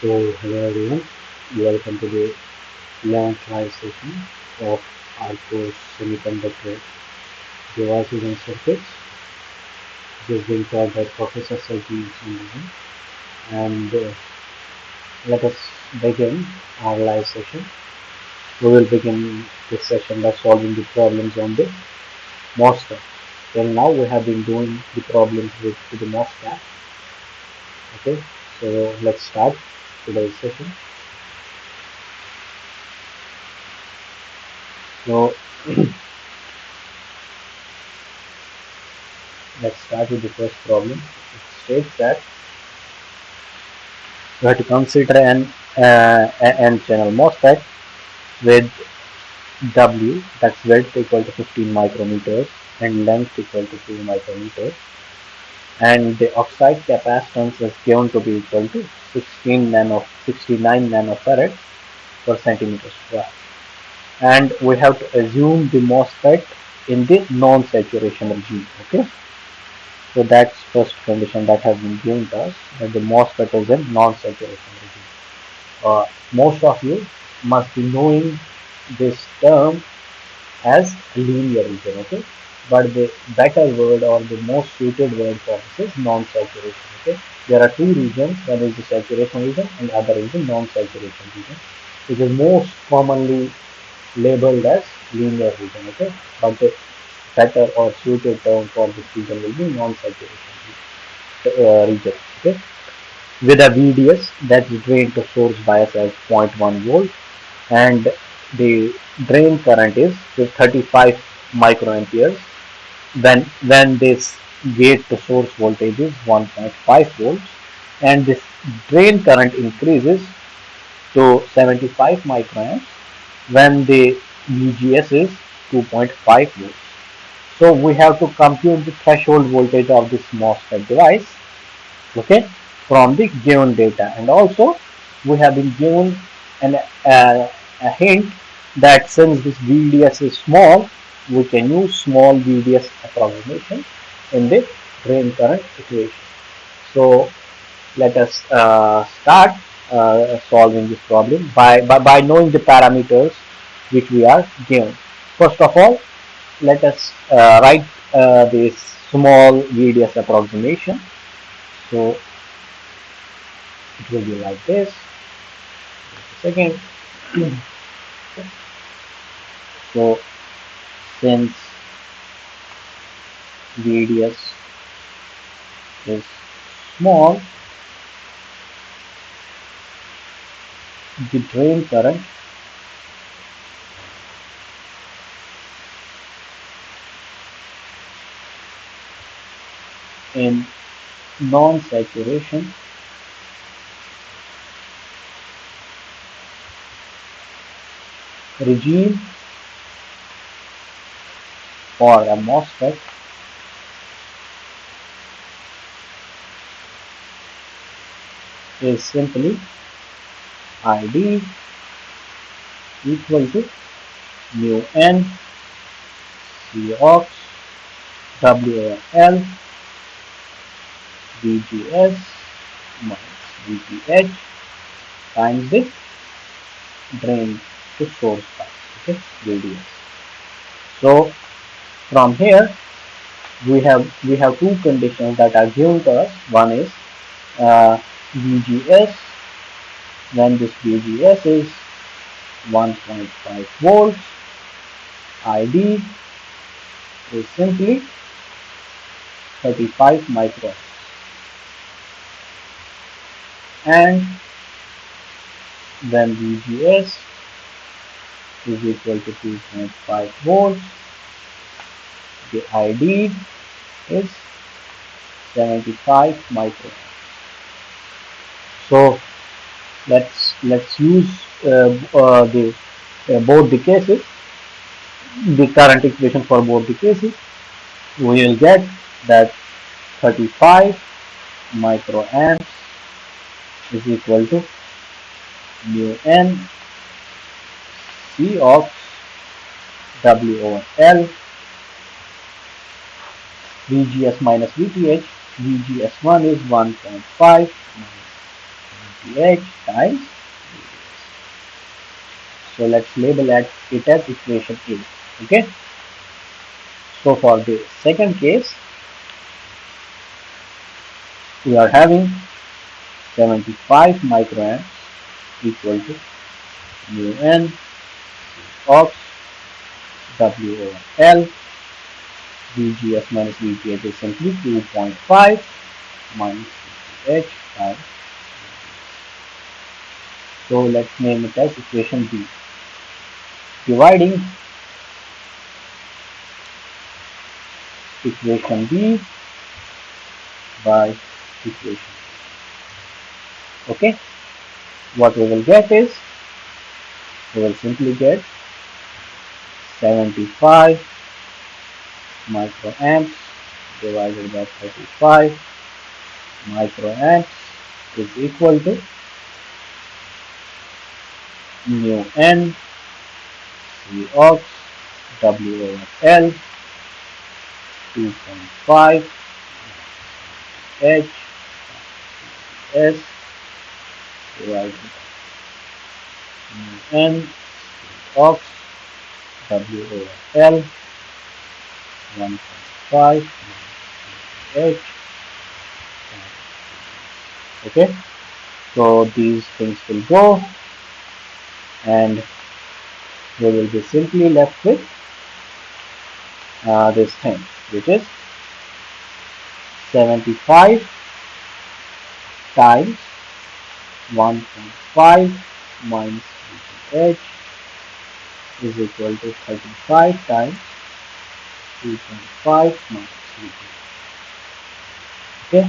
So, hello everyone, welcome to the 11th live session of our course Semiconductor Devices and Circuits, which is being taught by Professor Sajeev Sundaram. And let us begin our live session. We will begin this session by solving the problems on the MOSFET. Till now, we have been doing the problems with the MOSFET. Okay, so let's start today's session. So, let's start with the first problem. It states that we have to consider an channel MOSFET with W, that's width equal to 15 micrometers and length equal to 2 micrometers, and the oxide capacitance is given to be equal to 69 nanofarad per centimeter square. And we have to assume the MOSFET in the non-saturation regime. Okay, so that's first condition that has been given to us, that the MOSFET is in non-saturation regime. Most of you must be knowing this term as linear region, okay? But the better word or the most suited word for this is non-saturation, okay? There are two regions, one is the saturation region and other is the non-saturation region, which is most commonly labeled as linear region, okay? But the better or suited term for this region will be non-saturation region, okay? With a VDS, that's drain to source bias as 0.1 volt, and the drain current is 35 microamperes. When this gate to source voltage is 1.5 volts, and this drain current increases to 75 microamps when the VGS is 2.5 volts. So we have to compute the threshold voltage of this MOSFET device, okay, from the given data. And also we have been given a hint that since this VDS is small, we can use small VDS approximation in the drain current equation. So let us start solving this problem by knowing the parameters which we are given. First of all, let us write this small VDS approximation. So it will be like this. Second, so since VDS is small, the drain current in non-saturation regime for a MOSFET is simply ID equal to mu n C ox W over L VGS minus VGH times the drain to source bias, okay, VDS. So from here we have two conditions that are given to us. One is VGS, when this VGS is 1.5 volts, ID is simply 35 microamps, and when VGS is equal to 2.5 volts, the ID is 75 microamps. So let's use the both the cases, the current equation for both the cases. We will get that 35 microamps is equal to mu n C of W over L VGS minus VTH. VGS1 is 1.5 VTH times. So let's label it as equation A. Okay. So for the second case, we are having 75 microamps equal to mu n of W over L. VGS minus VTH is simply 2.5 minus VTH times. So let's name it as equation B. Dividing equation B by equation. Okay. What we will get is, we will simply get 75 microamps divided by 35 microamps is equal to mu n C ox W over L 2.5 H S divided by mu n C ox W over L 1.5 H. Okay, so these things will go and we will be simply left with this thing, which is 75 times 1.5 minus VTH is equal to 35 times 2.5 minus VTH. Okay,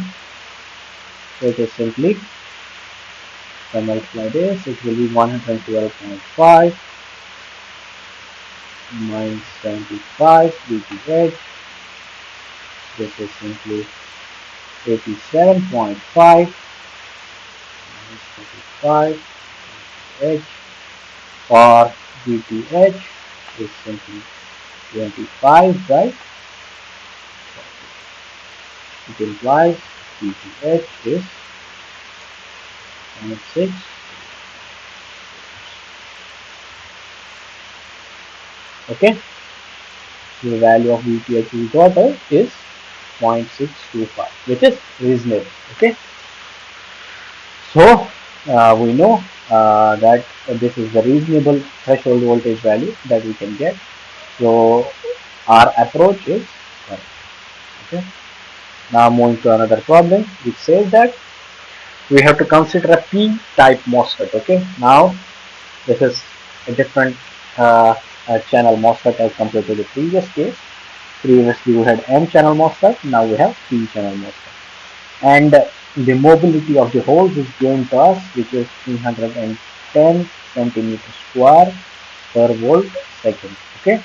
so it is simply, if I multiply this, it will be 112.5 minus 75 VTH. This is simply 87.5 minus 35 VTH, or VTH is simply 25, right? It implies VTH is 0.6. Okay, so the value of VTH we got is 0.625, which is reasonable. Okay, so we know that this is the reasonable threshold voltage value that we can get. So our approach is correct. Okay, now moving to another problem, which says that we have to consider a P-type MOSFET. Okay, now this is a different channel MOSFET as compared to the previous case. Previously we had N-channel MOSFET, now we have P-channel MOSFET. And the mobility of the holes is given to us, which is 310 centimeter square per volt second. Okay,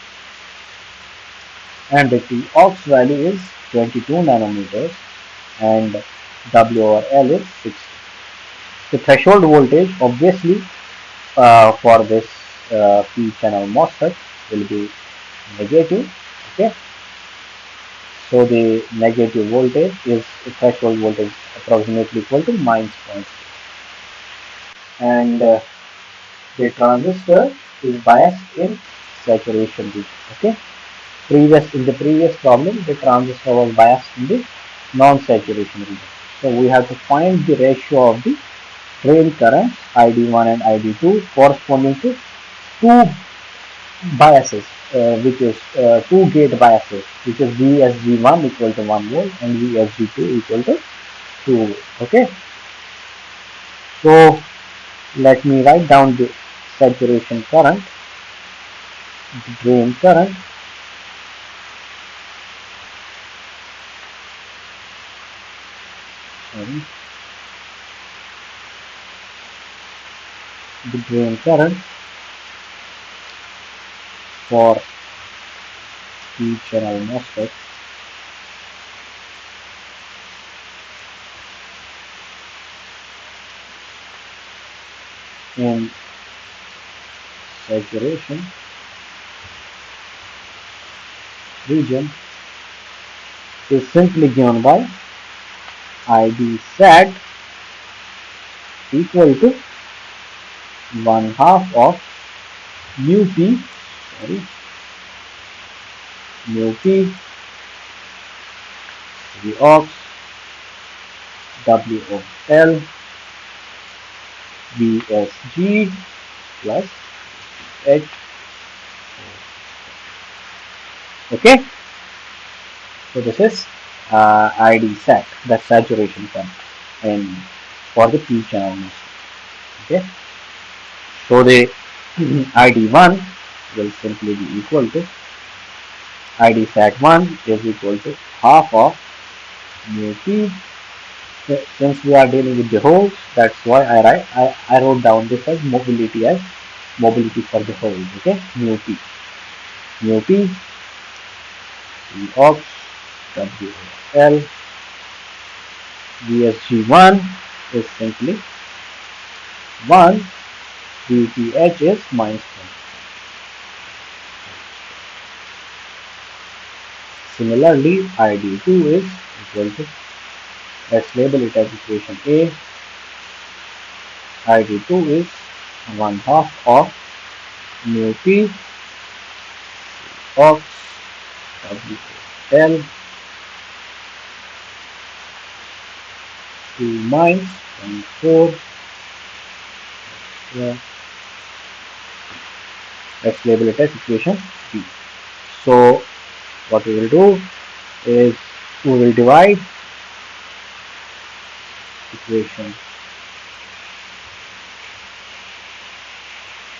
and the T-ox value is 22 nanometers and W over L is 60. The threshold voltage obviously for this P-channel MOSFET will be negative. Okay, so the negative voltage is the threshold voltage approximately equal to -0.6, and the transistor is biased in saturation region. Okay, in the previous problem the transistor was biased in the non-saturation region. So we have to find the ratio of the drain currents ID1 and ID2 corresponding to two biases, which is two gate biases, which is VSG1 equal to 1 volt and VSG2 equal to 2 volt. Okay, so let me write down the saturation current, the drain current, sorry, the drain current for P-channel MOSFET in saturation region is simply given by ID SAT equal to 1/2 of mu p, sorry, mu p V of W of L VSG plus H. Okay, so this is ID sat, the saturation current, and for the P channel. Okay, so the ID1 will simply be equal to ID sat 1 is equal to half of mu P. Since we are dealing with the holes, that's why I wrote down this as mobility for the holes. Okay, mu P E of WL VSG1 is simply 1, VTH is minus 1. Similarly, ID2 is equal to, let's label it as equation A. ID2 is 1/2 of mu P of WL 2 minus 1/4. Yeah. Let's label it as equation B. So what we will do is we will divide equation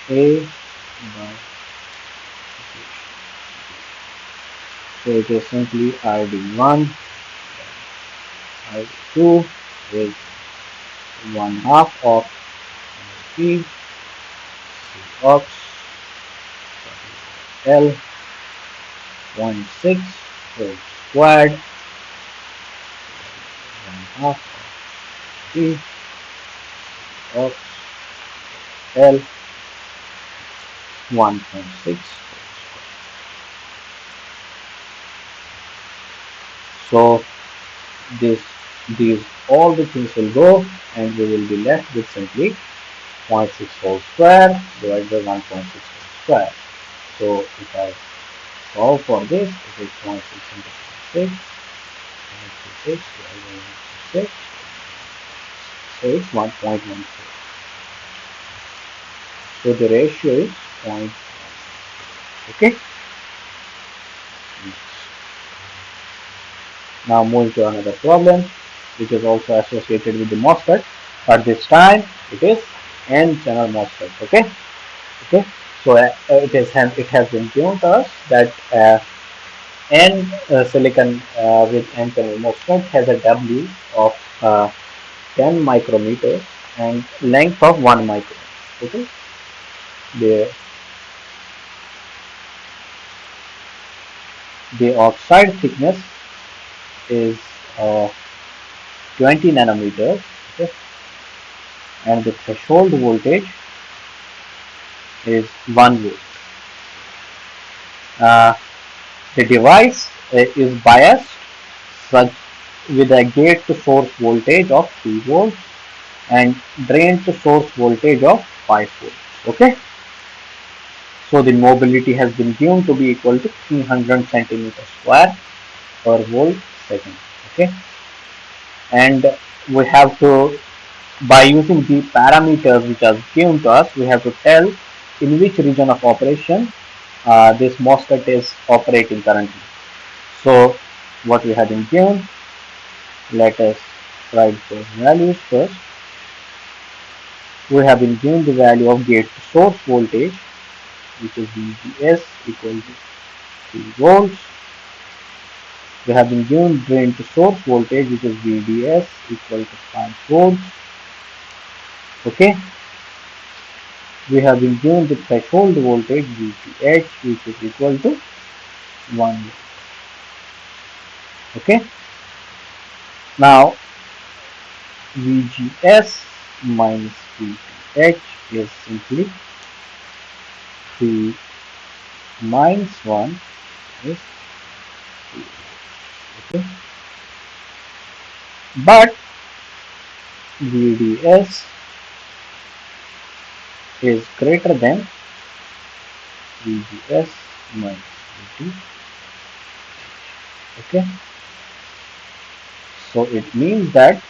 A by, so it is simply ID1 ID2 is 1/2 of P of L 0.6 whole squared 1/2 of P of L 1.6. So this these all the things will go and we will be left with simply 0.6 whole square divided by 1.6 whole square. So if I solve for this, it is 0.6 into 0.6, 0.6 divided by 6, so it's 1.14. So the ratio is 0.1. Okay. Now moving to another problem, which is also associated with the MOSFET, but this time it is N channel MOSFET. Okay. Okay. So it has been given to us that N silicon with N channel MOSFET has a W of 10 micrometers and length of 1 micron. Okay. The oxide thickness is 20 nanometers. Okay. And the threshold voltage is 1 volt. The device is biased such with a gate to source voltage of 3 volts and drain to source voltage of 5 volts. Okay. So the mobility has been given to be equal to 300 centimeter square per volt second. Okay. And we have to, by using the parameters which are given to us, we have to tell in which region of operation this MOSFET is operating currently. So what we have been given, let us write those values first. We have been given the value of gate to source voltage, which is VGS equal to 3 volts. We have been given drain to source voltage, which is VDS equal to 5 volts. Okay. We have been given the threshold voltage VTH, which is equal to 1 volt. Okay. Now VGS minus VTH is simply 3 minus 1 is 3. Okay. But VDS is greater than VGS minus VT. Okay, so it means that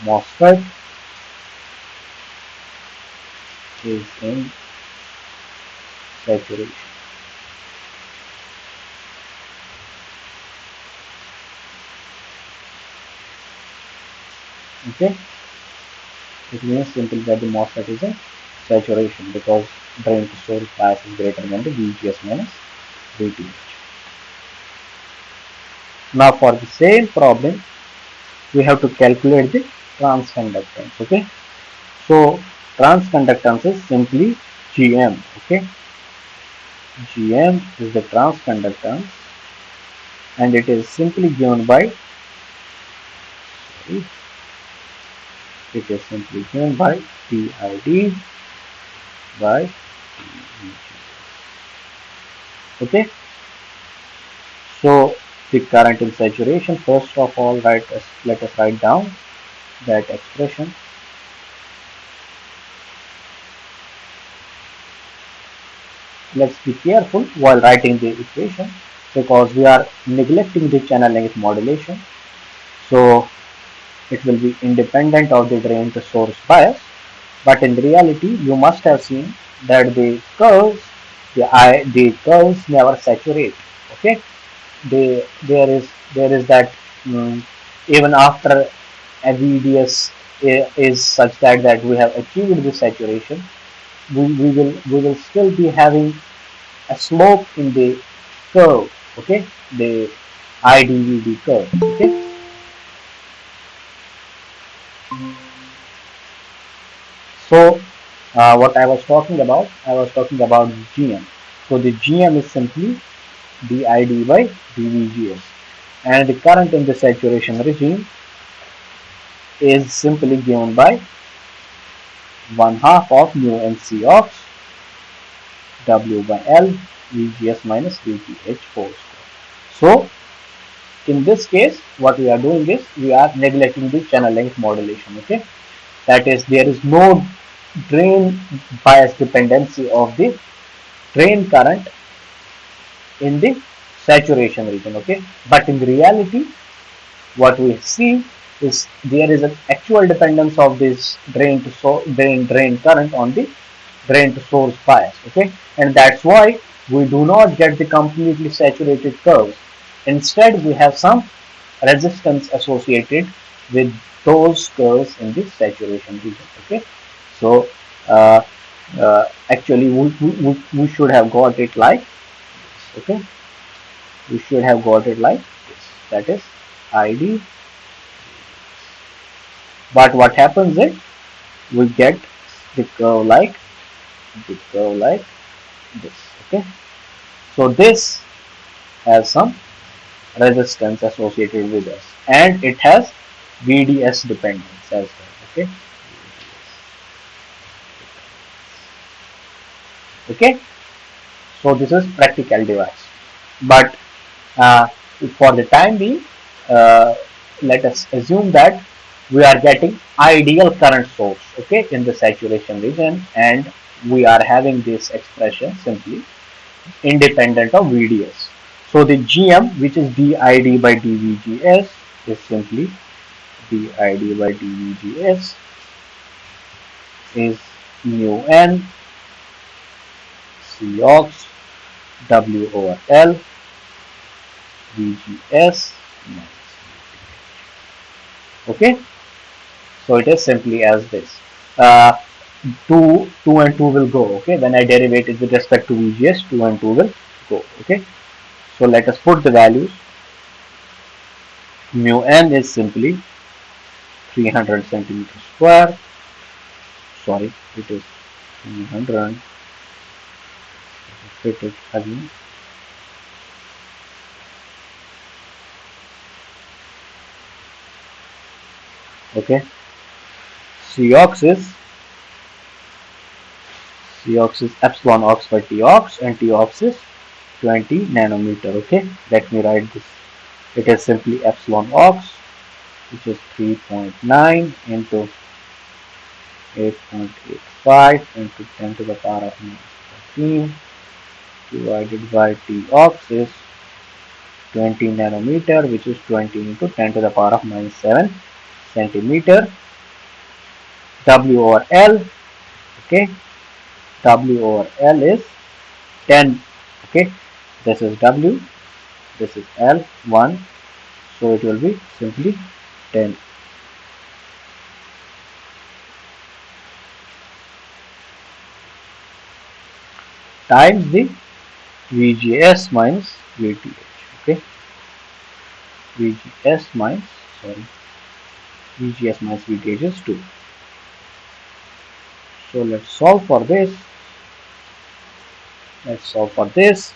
MOSFET is in saturation. Okay, it means simply that the MOSFET is in saturation because drain to source bias is greater than the VGS minus VT. Now for the same problem, we have to calculate the transconductance. Okay, so transconductance is simply GM. Okay, GM is the transconductance, and it is simply given by sorry, it is simply given by PID by VG. Okay, so the current in saturation. First of all, let us write down that expression. Let's be careful while writing the equation because we are neglecting the channel length modulation. So it will be independent of the drain to source bias, but in reality you must have seen that the curves never saturate. Okay, there is that even after a VDS is such that we have achieved the saturation, we will still be having a slope in the curve. Okay, the IDVD curve. Okay, so what I was talking about GM. So the GM is simply dID by dVGS, and the current in the saturation regime is simply given by 1/2 of mu n C ox W by L VGS minus VTH whole square. So in this case, what we are doing is we are neglecting the channel length modulation. Okay, that is, there is no drain bias dependency of the drain current in the saturation region. Okay, but in reality what we see is there is an actual dependence of this drain current on the drain to source bias. Okay, and that's why we do not get the completely saturated curves. Instead we have some resistance associated with those curves in the saturation region. Okay, so uh, actually we should have got it like this. Okay, we should have got it like this, that is ID. But what happens is we get the curve like this. Okay, so this has some resistance associated with us, and it has VDS dependence as well. Okay, okay, so this is practical device, but uh, for the time being, uh, let us assume that we are getting ideal current source, okay, in the saturation region, and we are having this expression simply independent of VDS. So the GM, which is dID by dVGS, is simply dID by dVGS is mu n Cox W over L VGS minus. Okay, so it is simply as this. Uh, 2 and 2 will go. Okay, when I derivate it with respect to VGS, 2 and 2 will go. Okay, so let us put the values. Mu n is simply 300 centimeter square. Sorry, it is 300. Fit it again. Okay, Cox is epsilon ox by T ox, and T ox is 20 nanometer. Okay, let me write this. It is simply epsilon ox, which is 3.9 into 8.85 5 into 10 to the power of minus 14 divided by T ox is 20 nanometer, which is 20 into 10 to the power of minus 7 centimeter. W over L, okay, W over L is 10, okay, this is W, this is L, 1, so it will be simply 10 times the VGS minus VTH, okay, VGS minus, sorry, VGS minus VTH is 2. So let's solve for this. Let's solve for this.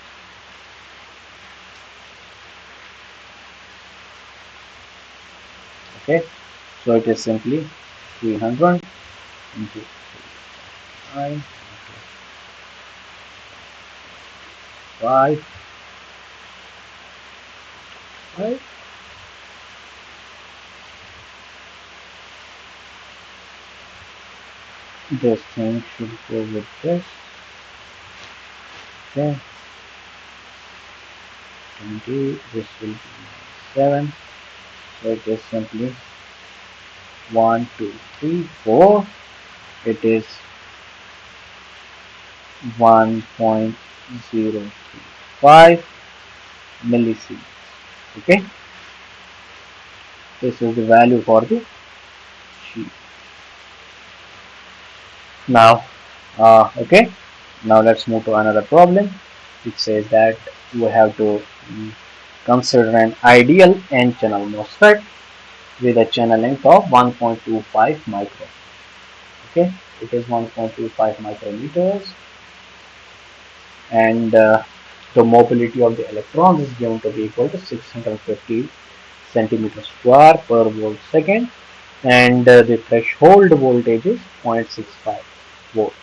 Okay, so it is simply 300 into 9 5 5. This thing should go with this. Okay, 20. This will be 7. So it is simply 1, 2, 3, 4. It is 1.035 millisieverts. Okay, this is the value for the sheet. Now, okay, now let's move to another problem, which says that we have to consider an ideal n-channel MOSFET with a channel length of 1.25 micron. Okay, it is 1.25 micrometers, and the mobility of the electrons is given to be equal to 650 centimeters square per volt second, and the threshold voltage is 0.65 volts.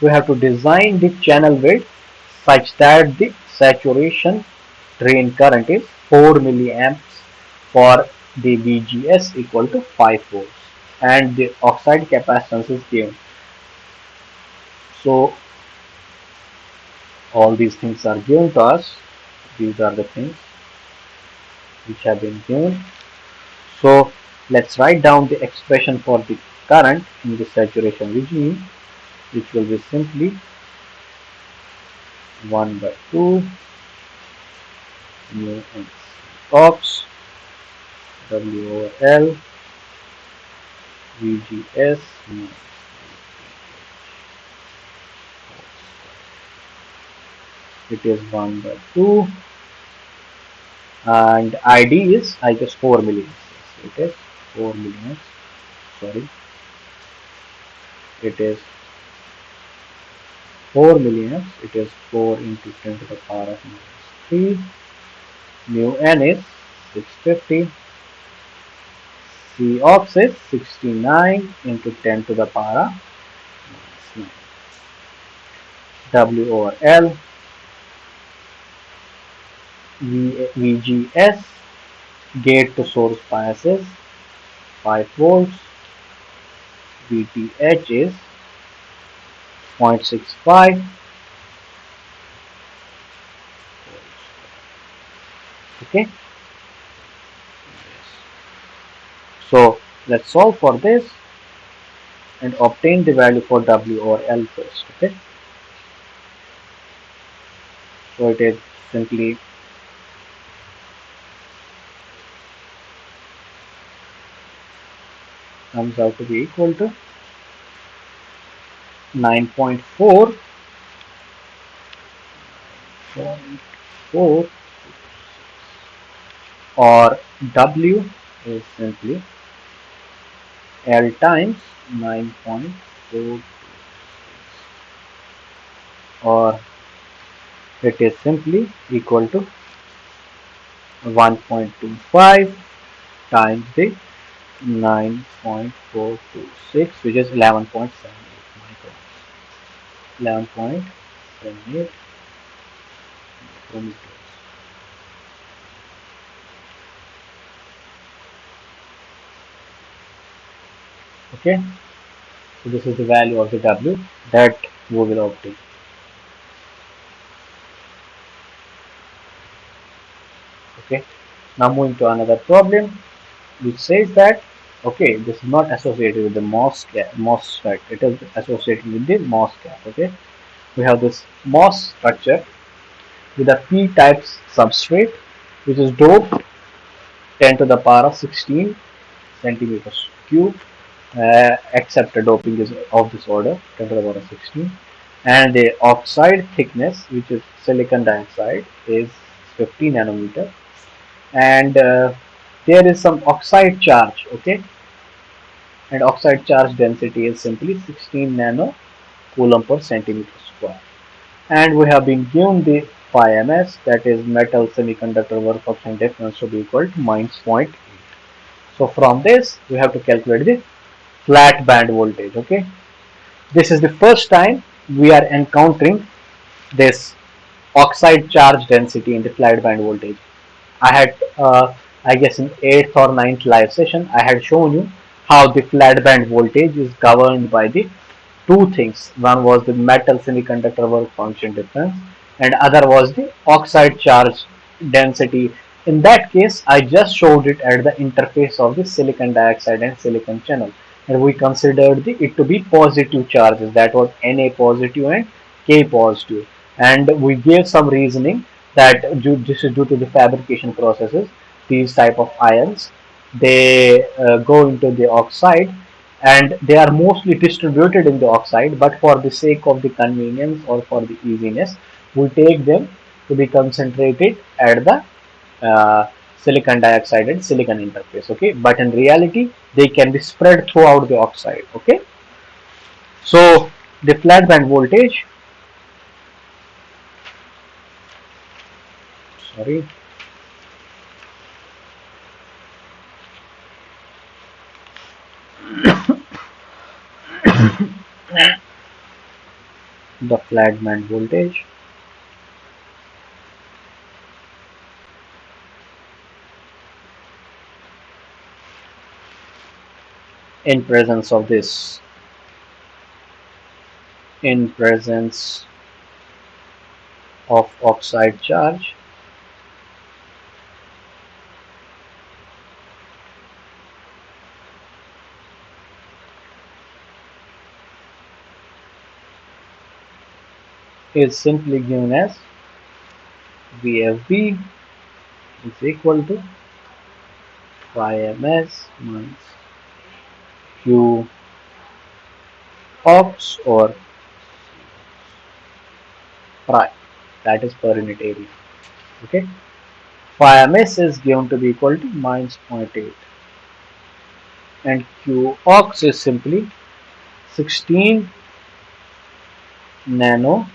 We have to design the channel width such that the saturation drain current is 4 milliamps for the VGS equal to 5 volts, and the oxide capacitance is given. So all these things are given to us. These are the things which have been given. So let's write down the expression for the current in the saturation regime, which will be simply 1 by 2 mu n ox W over L VGS minus it is 1 by 2, and ID is I guess 4 milliamps. It is 4 milliamps. Sorry, it is 4 milliamps. It is 4 into 10 to the power of minus 3. Mu n is 650. C ox is 69 into 10 to the power of minus 9. W over L VGS gate to source bias is 5 volts. VTH is 0.65 volts. Okay. So let's solve for this and obtain the value for W over L first. Okay. So it is simply comes out to be equal to 9.4 or W is simply L times 9.4, or it is simply equal to 1.25 times the 9.426, which is 11.78 microns. 11.78 micrometers. Okay. So this is the value of the W that we will obtain. Okay. Now moving to another problem, which says that okay, this is not associated with the MOSFET. It is associated with the MOSFET. Okay. We have this MOS structure with a p-type substrate, which is doped 10 to the power of 16 centimeters cube, except the doping is of this order 10 to the power of 16, and the oxide thickness, which is silicon dioxide, is 50 nanometer, and there is some oxide charge. Okay, and oxide charge density is simply 16 nano coulomb per centimeter square, and we have been given the phi ms, that is metal semiconductor work function difference, to be equal to minus 0.8. So from this we have to calculate the flat band voltage. Okay, this is the first time we are encountering this oxide charge density in the flat band voltage. I had, I guess, in 8th or ninth live session, I had shown you how the flat band voltage is governed by the two things. One was the metal semiconductor work function difference, and other was the oxide charge density. In that case, I just showed it at the interface of the silicon dioxide and silicon channel, and we considered it to be positive charges. That was Na positive and K positive, and we gave some reasoning that this is due to the fabrication processes. These type of ions, they go into the oxide, and they are mostly distributed in the oxide, but for the sake of the convenience or for the easiness, we take them to be concentrated at the uh, silicon dioxide and silicon interface. Okay, but in reality they can be spread throughout the oxide. Okay, so the flat band voltage, sorry, the flat band voltage in presence of this, in presence of oxide charge, is simply given as VFB is equal to phi ms minus Q ox or phi, that is per unit area. Okay, phi ms is given to be equal to minus 0.8, and Q ox is simply 16 nano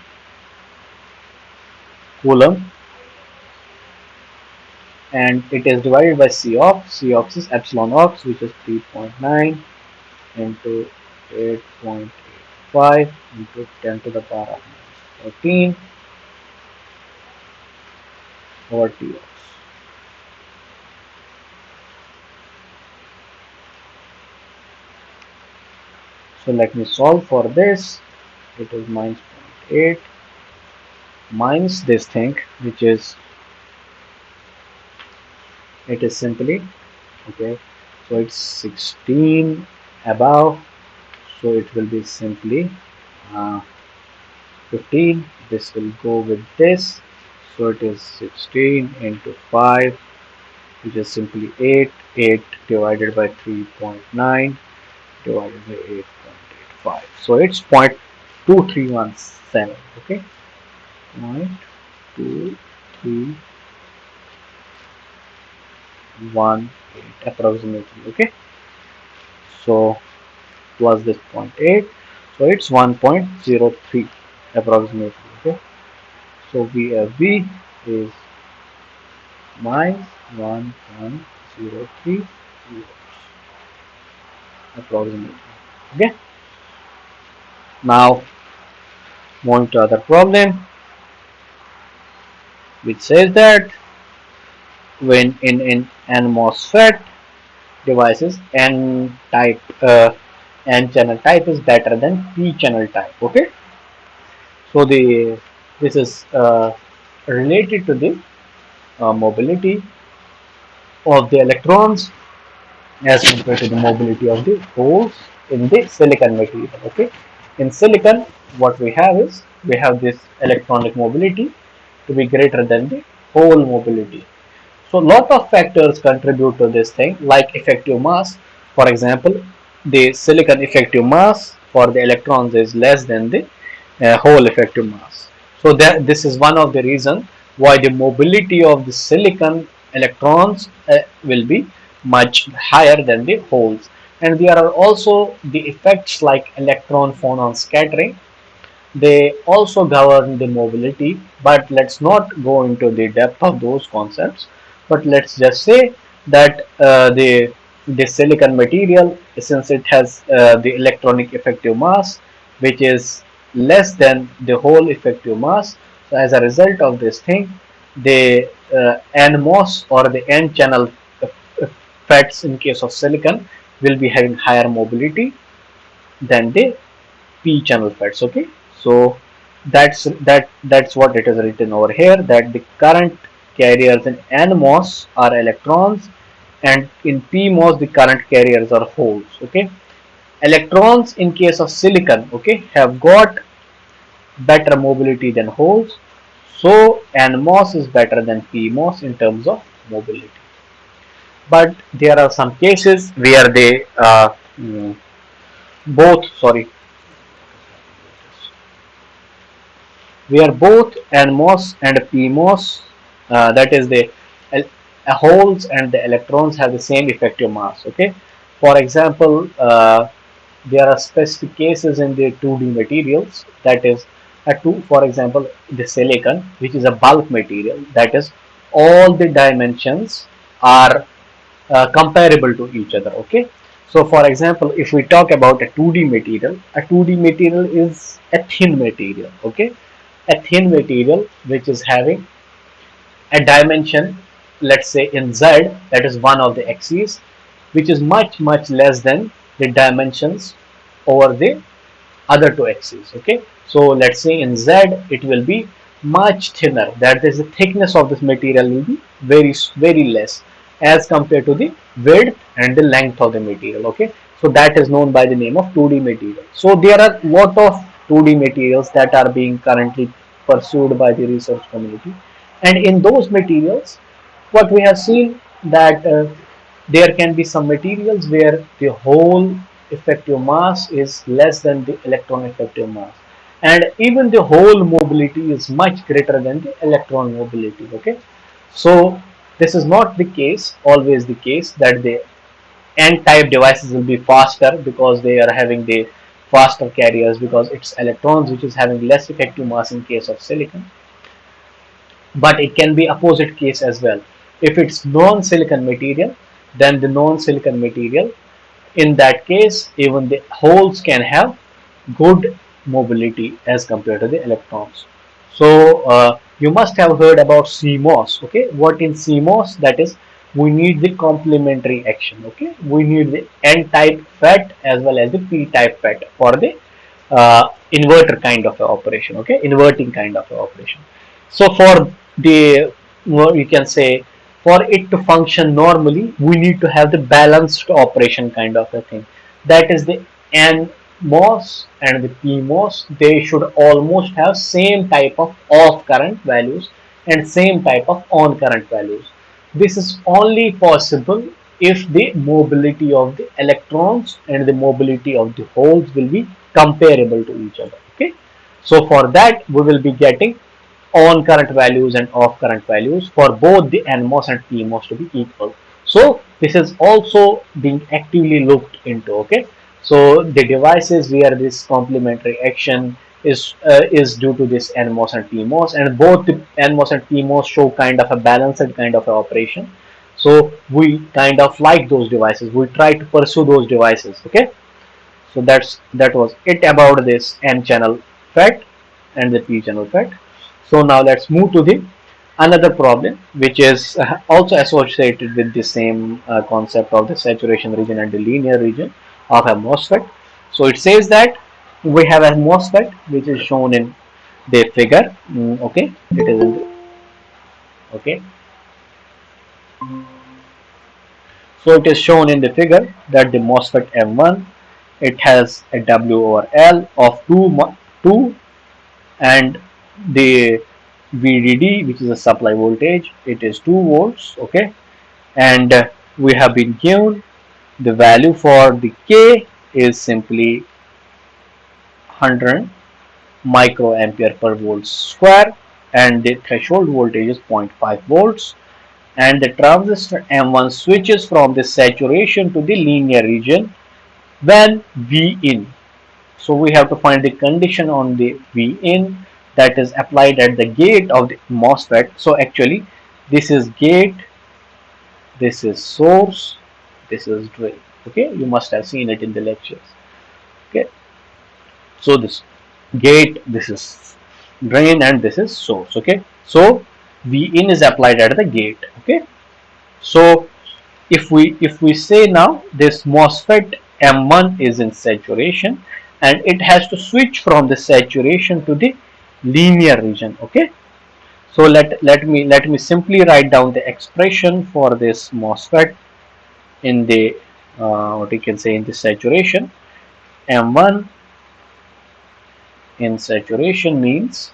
coulomb, and it is divided by C ox. C ox is epsilon ox, which is 3.9 into 8.85 into 10 to the power of 14 over T ox. So let me solve for this. It is minus 0.8 minus this thing, which is, it is simply, okay, so it's 16 above, so it will be simply 15. This will go with this, so it is 16 into 5, which is simply 8. 8 divided by 3.9 divided by 8.85, so it's 0.2317. Okay, 0.2318 approximately. Okay, so plus this 0.8, so it's 1.03 approximately. Okay, so VFB is minus 1.03 approximately. Okay, now moving to other problem, which says that when in an MOSFET devices, n type N channel type is better than P channel type. Okay, so this is related to the mobility of the electrons as compared to the mobility of the holes in the silicon material. Okay, in silicon, what we have is we have this electronic mobility to be greater than the hole mobility. So, lot of factors contribute to this thing, like effective mass. For example, the silicon effective mass for the electrons is less than the hole effective mass. So, that this is one of the reasons why the mobility of the silicon electrons will be much higher than the holes. And there are also the effects like electron phonon scattering. They also govern the mobility, but let's not go into the depth of those concepts. But let's just say that the silicon material, since it has the electronic effective mass, which is less than the whole effective mass, so as a result of this thing, the NMOS or the N channel FETs in case of silicon will be having higher mobility than the P channel FETs. Okay, so that's what it is written over here, that the current carriers in NMOS are electrons, and in PMOS the current carriers are holes. Okay, electrons in case of silicon, okay, have got better mobility than holes, so NMOS is better than PMOS in terms of mobility. But there are some cases where they both sorry where both NMOS and PMOS, that is the holes and the electrons have the same effective mass. Okay, for example, there are specific cases in the 2D materials, that is for example, the silicon, which is a bulk material, that is all the dimensions are comparable to each other. Okay, so for example, if we talk about a 2D material is a thin material. Okay, a thin material which is having a dimension, let's say in z, that is one of the axes, which is much less than the dimensions over the other two axes. Okay, so let's say in z it will be much thinner, that is the thickness of this material will be very less as compared to the width and the length of the material. Okay, so that is known by the name of 2D material. So there are lot of 2D materials that are being currently pursued by the research community, and in those materials what we have seen that there can be some materials where the whole effective mass is less than the electron effective mass, and even the whole mobility is much greater than the electron mobility. Okay, so this is not the case, always the case, that the N type devices will be faster because they are having the faster carriers, because it's electrons which is having less effective mass in case of silicon. But it can be opposite case as well. If it's non-silicon material, then the non-silicon material, in that case even the holes can have good mobility as compared to the electrons. So you must have heard about CMOS. Okay, what in CMOS, that is we need the complementary action. Okay, we need the N type FET as well as the P type FET for the inverter kind of a operation. Okay, inverting kind of a operation. So for the, you can say, for it to function normally, we need to have the balanced operation kind of a thing. That is the NMOS and the PMOS. They should almost have same type of off current values and same type of on current values. This is only possible if the mobility of the electrons and the mobility of the holes will be comparable to each other. Okay, so for that we will be getting on current values and off current values for both the NMOS and PMOS to be equal. So this is also being actively looked into. Okay, so the devices where this complementary action is due to this NMOS and PMOS, and both the NMOS and PMOS show kind of a balanced kind of a operation. So we kind of like those devices. We try to pursue those devices. Okay, so that was it about this N channel FET and the P channel FET. So now let's move to the another problem, which is also associated with the same concept of the saturation region and the linear region of a MOSFET. So it says that we have a MOSFET which is shown in the figure. Okay, it is in okay. So it is shown in the figure that the MOSFET M1, it has a W over L of 2 and the VDD, which is a supply voltage, it is 2 volts. Okay, and we have been given the value for the K is simply 100 microampere per volt square, and the threshold voltage is 0.5 volts, and the transistor M1 switches from the saturation to the linear region when V in. So we have to find the condition on the V in that is applied at the gate of the MOSFET. So actually this is gate, this is source, this is drain. Okay, you must have seen it in the lectures. Okay, so this gate, this is drain, and this is source. Okay, so V in is applied at the gate. Okay, so if we say now this MOSFET M1 is in saturation and it has to switch from the saturation to the linear region. Okay, so let me simply write down the expression for this MOSFET in the what you can say in the saturation. M1 in saturation means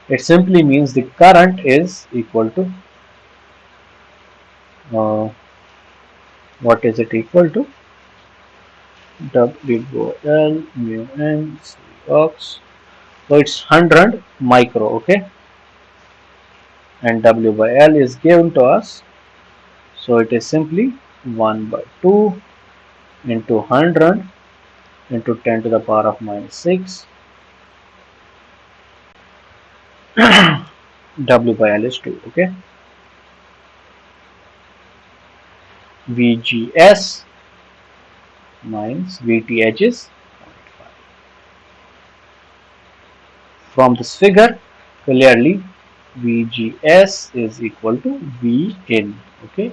it simply means the current is equal to what is it equal to W L mu N C ox. So it's 100 micro. Okay, and W by L is given to us. So it is simply 1 by 2 into 100 into 10 to the power of minus 6. W by L is 2. Okay, VGS minus VTH is 0.5. From this figure, clearly VGS is equal to V in. Okay,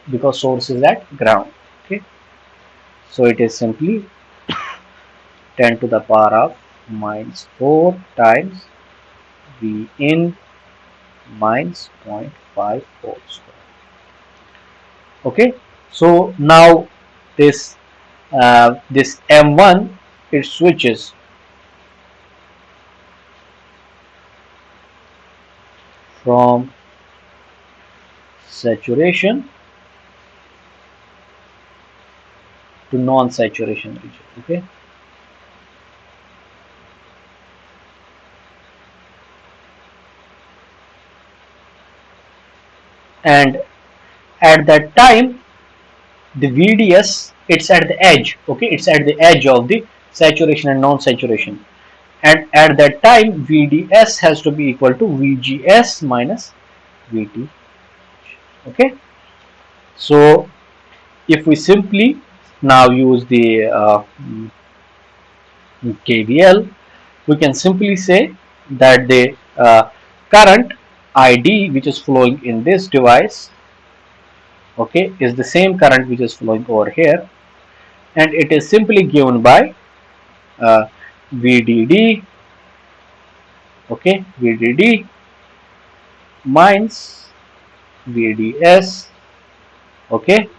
because source is at ground. Okay, so it is simply 10 to the power of minus 4 times V in minus 0.5 whole square. Okay, so now this M1 it switches from saturation to non-saturation region. Okay, and at that time the VDS it's at the edge. Okay, it's at the edge of the saturation and non-saturation, and at that time VDS has to be equal to VGS minus VT. Okay, so if we simply now use the KVL, we can simply say that the current ID which is flowing in this device, okay, is the same current which is flowing over here, and it is simply given by VDD, okay, VDD minus VDS, okay,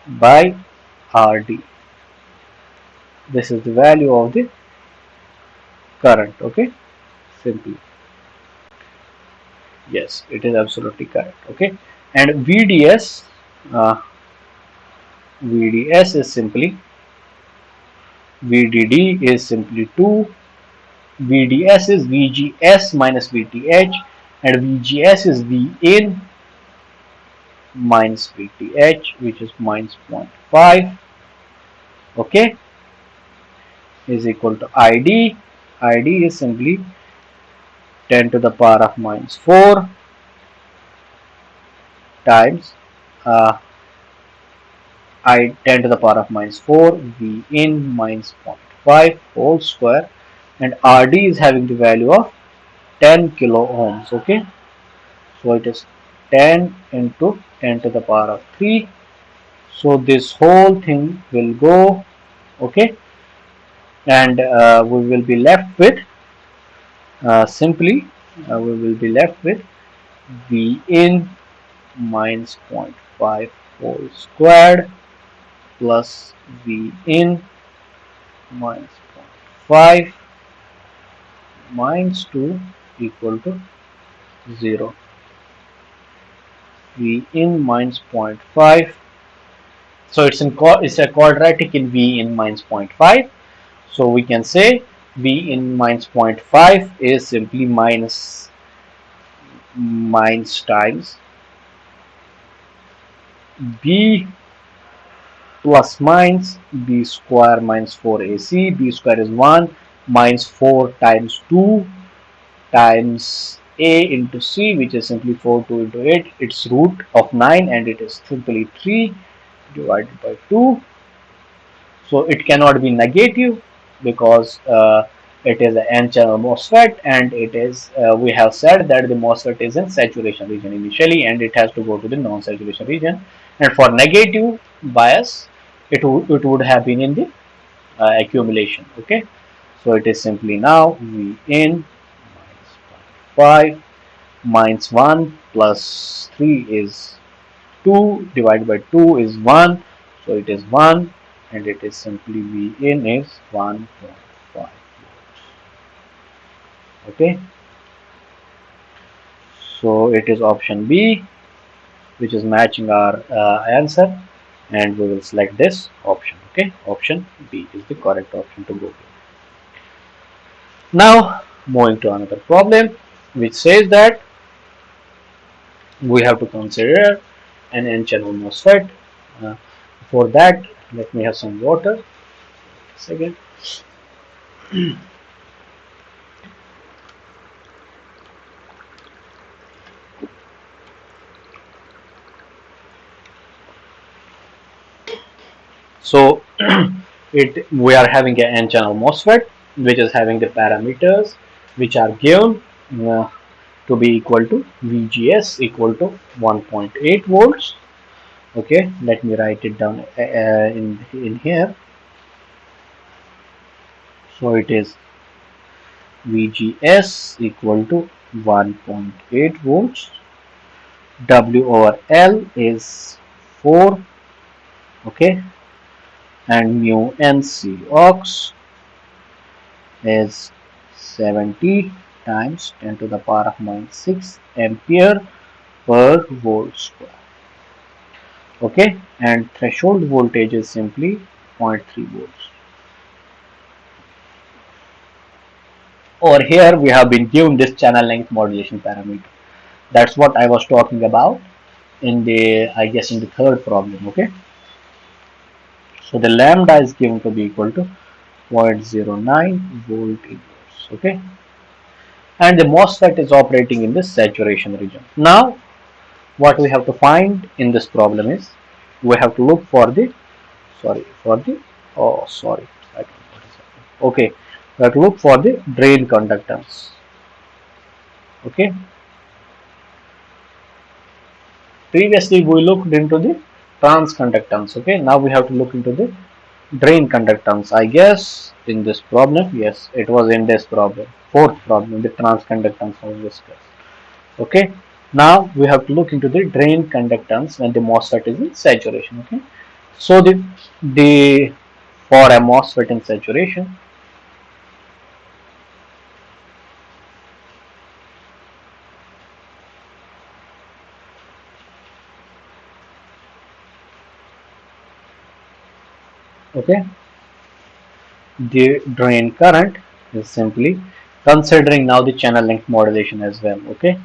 by RD. This is the value of the current. Okay, simply, yes, it is absolutely correct. Okay, and uh, VDS is simply VDD is simply 2, VDS is VGS minus VTH, and VGS is V in minus VTH, which is minus 0.5. Okay, is equal to ID. ID is simply 10 to the power of minus 4 times I 10 to the power of minus 4 V in minus 0.5 whole square, and RD is having the value of 10 kilo ohms. Okay, so it is 10 into 10 to the power of 3, So this whole thing will go, okay, and we will be left with simply we will be left with v in minus 0.5 whole squared plus v in minus 0.5 minus 2 equal to 0. V in minus 0.5, so it's a quadratic in v in minus 0.5, so we can say v in minus 0.5 is simply minus times b plus minus b square minus 4ac. B square is 1 minus 4 times 2 times a into c, which is simply 4 2 into 8. It's root of 9 and it is simply 3 divided by 2. So it cannot be negative because it is an n-channel MOSFET, and it is we have said that the MOSFET is in saturation region initially and it has to go to the non-saturation region, and for negative bias it would have been in the accumulation. Okay, so it is simply now V in minus 5 minus 1 plus 3 is 2 divided by 2 is 1, so it is 1, and it is simply V in is 1.5 volts. Okay, so it is option B which is matching our answer, and we will select this option. Okay, option B is the correct option to go with. Now moving to another problem which says that we have to consider an n-channel MOSFET. Uh, for that, let me have some water. Second. So we are having an n-channel MOSFET which is having the parameters which are given uh, to be equal to VGS equal to 1.8 volts. Okay, let me write it down in here. So it is VGS equal to 1.8 volts. W over L is 4. Okay, and mu NC ox is 70 times 10 to the power of minus 6 ampere per volt square. Okay, and threshold voltage is simply 0.3 volts. Over here we have been given this channel length modulation parameter. That's what I was talking about in the, I guess, in the third problem. Okay, so the lambda is given to be equal to 0.09 volt inverse. Okay, and the MOSFET is operating in the saturation region. Now what we have to find in this problem is we have to look for the oh sorry, I don't know what is happening. Okay, we have to look for the drain conductance. Okay, previously we looked into the trans conductance. Okay, now we have to look into the drain conductance. I guess in this problem, yes, it was in this problem, fourth problem, the trans conductance was discussed. Okay, now we have to look into the drain conductance when the MOSFET is in saturation. Okay, so the for a MOSFET in saturation, okay, the drain current is simply considering now the channel length modulation as well. Okay,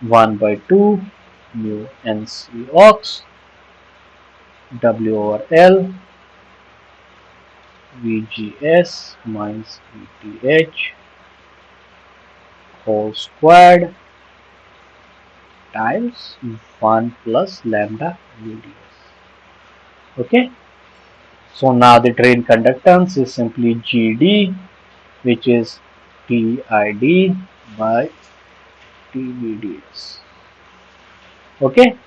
1 by 2 mu NC ox W over L VGS minus VTH whole squared times 1 plus lambda VDS. Okay, so now the drain conductance is simply GD, which is TID by TVDS. Okay,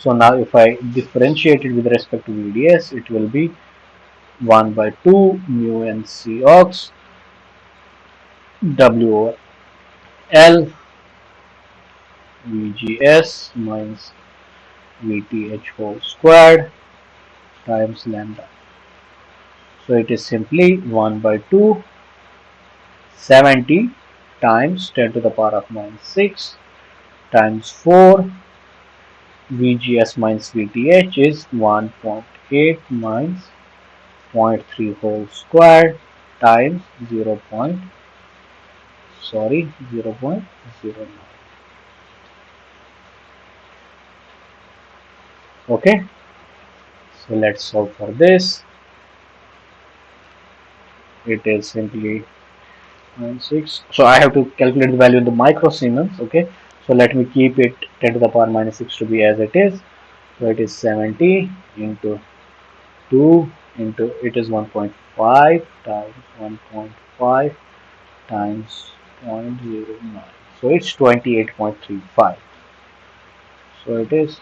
So now if I differentiate it with respect to VDS, it will be 1 by 2 mu n C ox W over L VGS minus VTH whole squared times lambda. So it is simply 1 by 2 70 times 10 to the power of minus 6 times 4 VGS minus VTH is 1.8 minus zero point 0.3 whole squared times 0.09. Okay, so let's solve for this. It is simply 0.6. So I have to calculate the value in the microsiemens. Okay, so let me keep it 10 to the power minus 6 to be as it is. So it is 70 into 2 into it is 1.5 times 1.5 times 0.09. So it's 28.35. So it is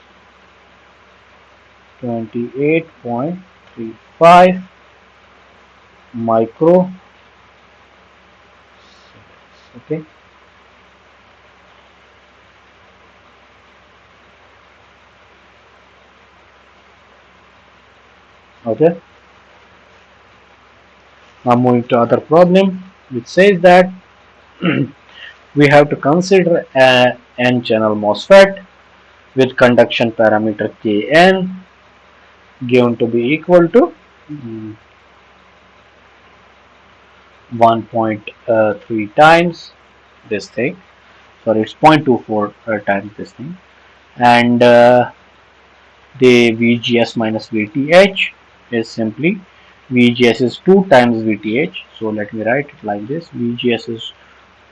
28.35 micro. Okay. Okay. Now moving to other problem, which says that we have to consider a n-channel MOSFET with conduction parameter Kn given to be equal to 1.3 times this thing. Sorry, it's 0.24 times this thing, and the VGS minus VTH is simply VGS is 2 times VTH. So let me write it like this: VGS is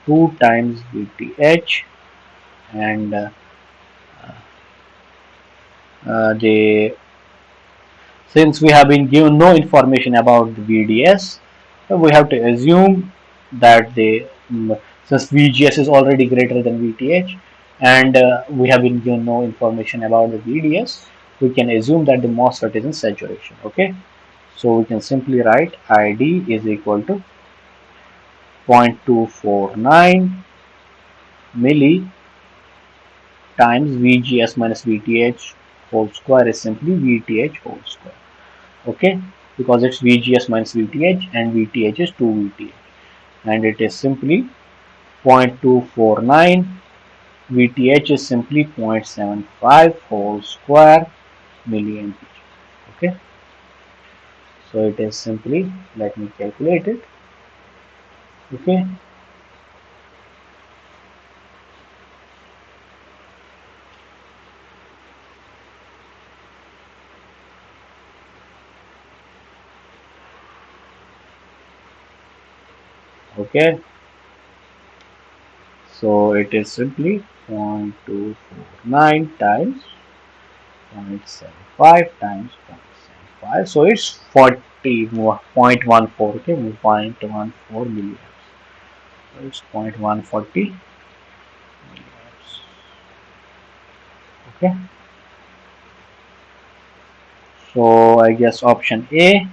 2 times VTH, and the since we have been given no information about the VDS, we have to assume that the since VGS is already greater than VTH, and we have been given no information about the VDS, we can assume that the MOSFET is in saturation. Okay, so we can simply write ID is equal to 0.249 milli times VGS minus VTH whole square is simply VTH whole square. Okay, because it's VGS minus VTH and VTH is 2 VTH, and it is simply 0.249. VTH is simply 0.75 whole square milliampere. Okay, so it is simply, let me calculate it. Okay, okay, so it is simply 0.249 times 0.75 times 0.75, so it's 40.14. Okay, 0.14 milliamps. So it's 0.140 milliamps. Okay, so I guess option A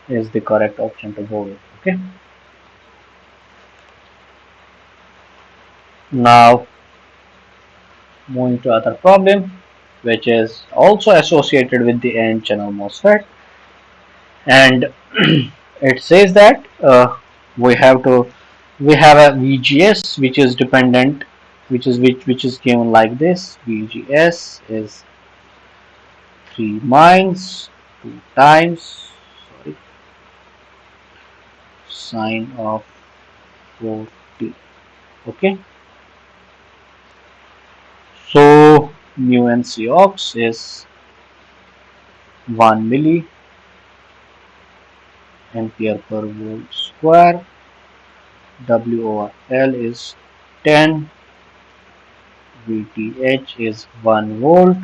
is the correct option to go with. Okay, now moving to other problem, which is also associated with the n channel MOSFET, and it says that we have to we have a VGS which is dependent, which is given like this: VGS is 3 minus 2 times, sorry, sine of 4t. Okay, so mu n C ox is 1 milli ampere per volt square. W over L is 10. VTH is 1 volt,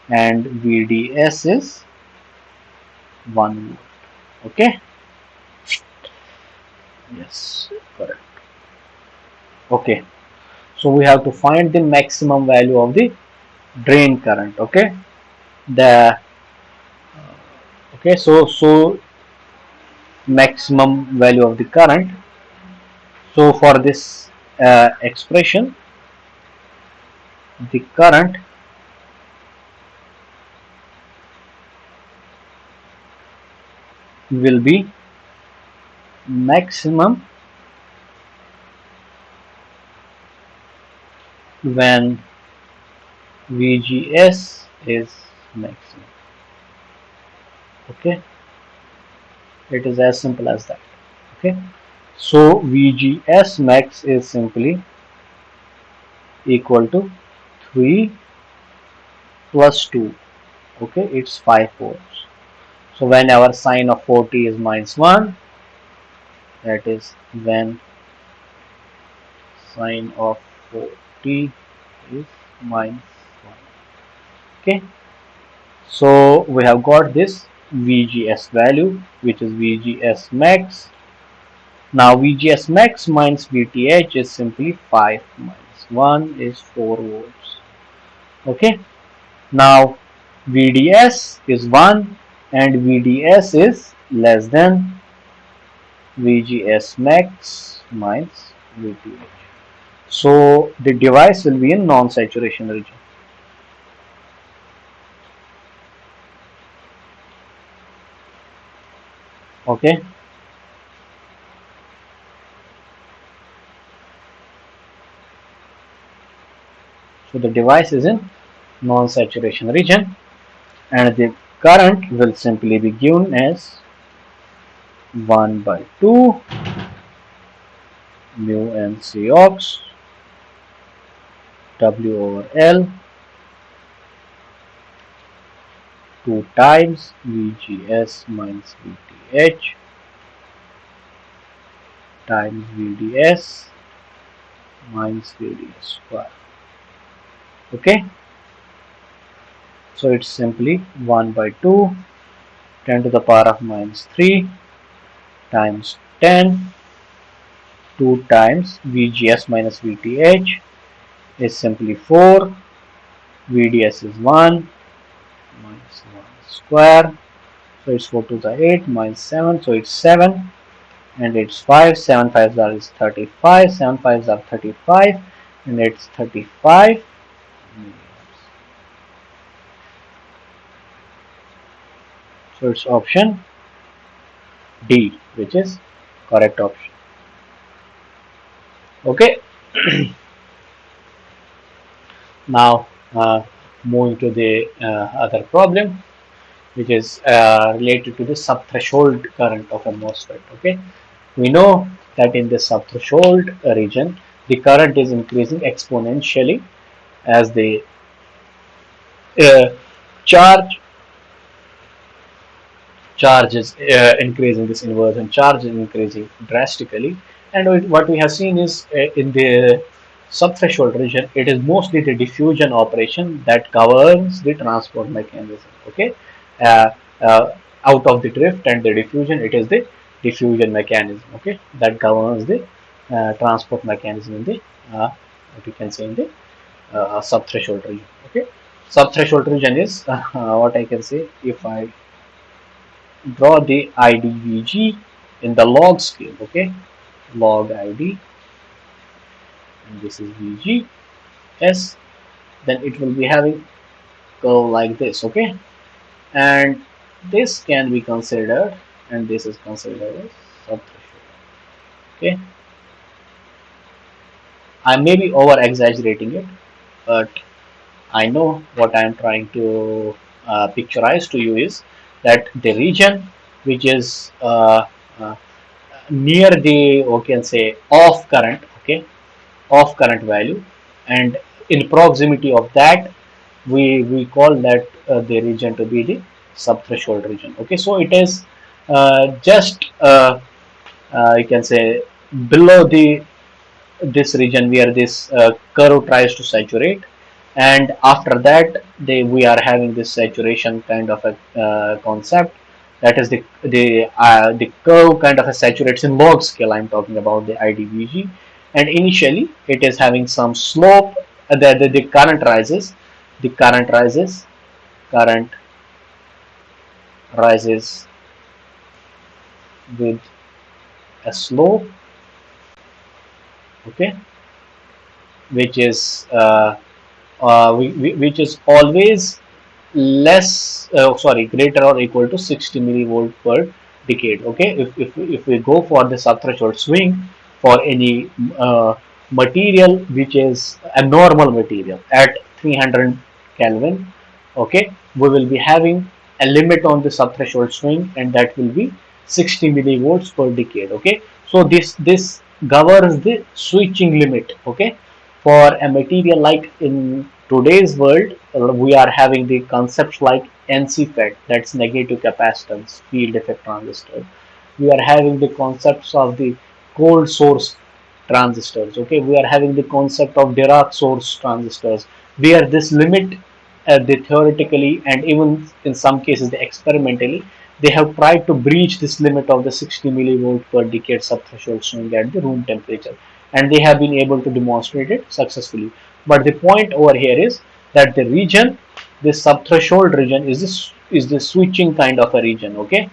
and VDS is 1 volt. Okay, yes, correct. Okay, so we have to find the maximum value of the drain current. Okay, the so maximum value of the current. So for this expression, the current will be maximum when VGS is maximum. Okay, it is as simple as that. Okay, so VGS max is simply equal to 3 plus 2. Okay, it's 5 volts. So when our sine of 40 is minus 1, that is when sine of 40 is minus 1. Okay, so we have got this VGS value, which is VGS max. Now VGS max minus VTH is simply 5 minus 1 is 4 volts. Okay, now VDS is 1 and VDS is less than VGS max minus VTH. So the device will be in non-saturation region. Okay, so the device is in non-saturation region and the current will simply be given as 1 by 2 mu n C ox W over L 2 times VGS minus VTH times VDS minus VDS square. Okay, so it's simply 1 by 2 10 to the power of minus 3 times 10 2 times VGS minus VTH is simply 4, VDS is 1 minus 1 square, so it's 4 to the 8 minus 7, so it's 7 and it's 5, 7 5s are is 35, 7 5s are 35 and it's 35 milliamps. So it's option D, which is correct option. Okay, now moving to the other problem, which is related to the subthreshold current of a MOSFET. Okay, we know that in the subthreshold region, the current is increasing exponentially as the uh, charge is increasing, this inversion charge is increasing drastically, and what we have seen is in the subthreshold region, it is mostly the diffusion operation that governs the transport mechanism. Okay, uh, uh, out of the drift and the diffusion, it is the diffusion mechanism. Okay, that governs the transport mechanism in the what you can say in the subthreshold region. Okay, subthreshold region is what I can say if I draw the IDVG in the log scale. Okay, log ID, and this is VG S, then it will be having curve like this. Okay, and this can be considered, and this is considered as subthreshold. Okay, I may be over exaggerating it, but I know what I am trying to picturize to you is that the region which is near the, we can say, off current. Okay, of current value, and in proximity of that we call that the region to be the subthreshold region. Okay, so it is just you can say below the this region where this curve tries to saturate, and after that we are having this saturation kind of a concept, that is the curve kind of a saturates in log scale. I'm talking about the IDVG, and initially it is having some slope, the current rises, the current rises with a slope, okay, which is which is always less greater or equal to 60 millivolt per decade. Okay, if we go for the subthreshold swing for any material which is a normal material at 300 Kelvin, okay, we will be having a limit on the subthreshold swing, and that will be 60 millivolts per decade. Okay, so this governs the switching limit. Okay, for a material like in today's world, we are having the concepts like NCFET, that's negative capacitance field effect transistor. We are having the concepts of the cold source transistors. Okay, we are having the concept of Dirac source transistors, where this limit, they theoretically and even in some cases they experimentally, they have tried to breach this limit of the 60 millivolt per decade subthreshold swing at the room temperature, and they have been able to demonstrate it successfully. But the point over here is that the region, this subthreshold region, is the switching kind of a region. Okay,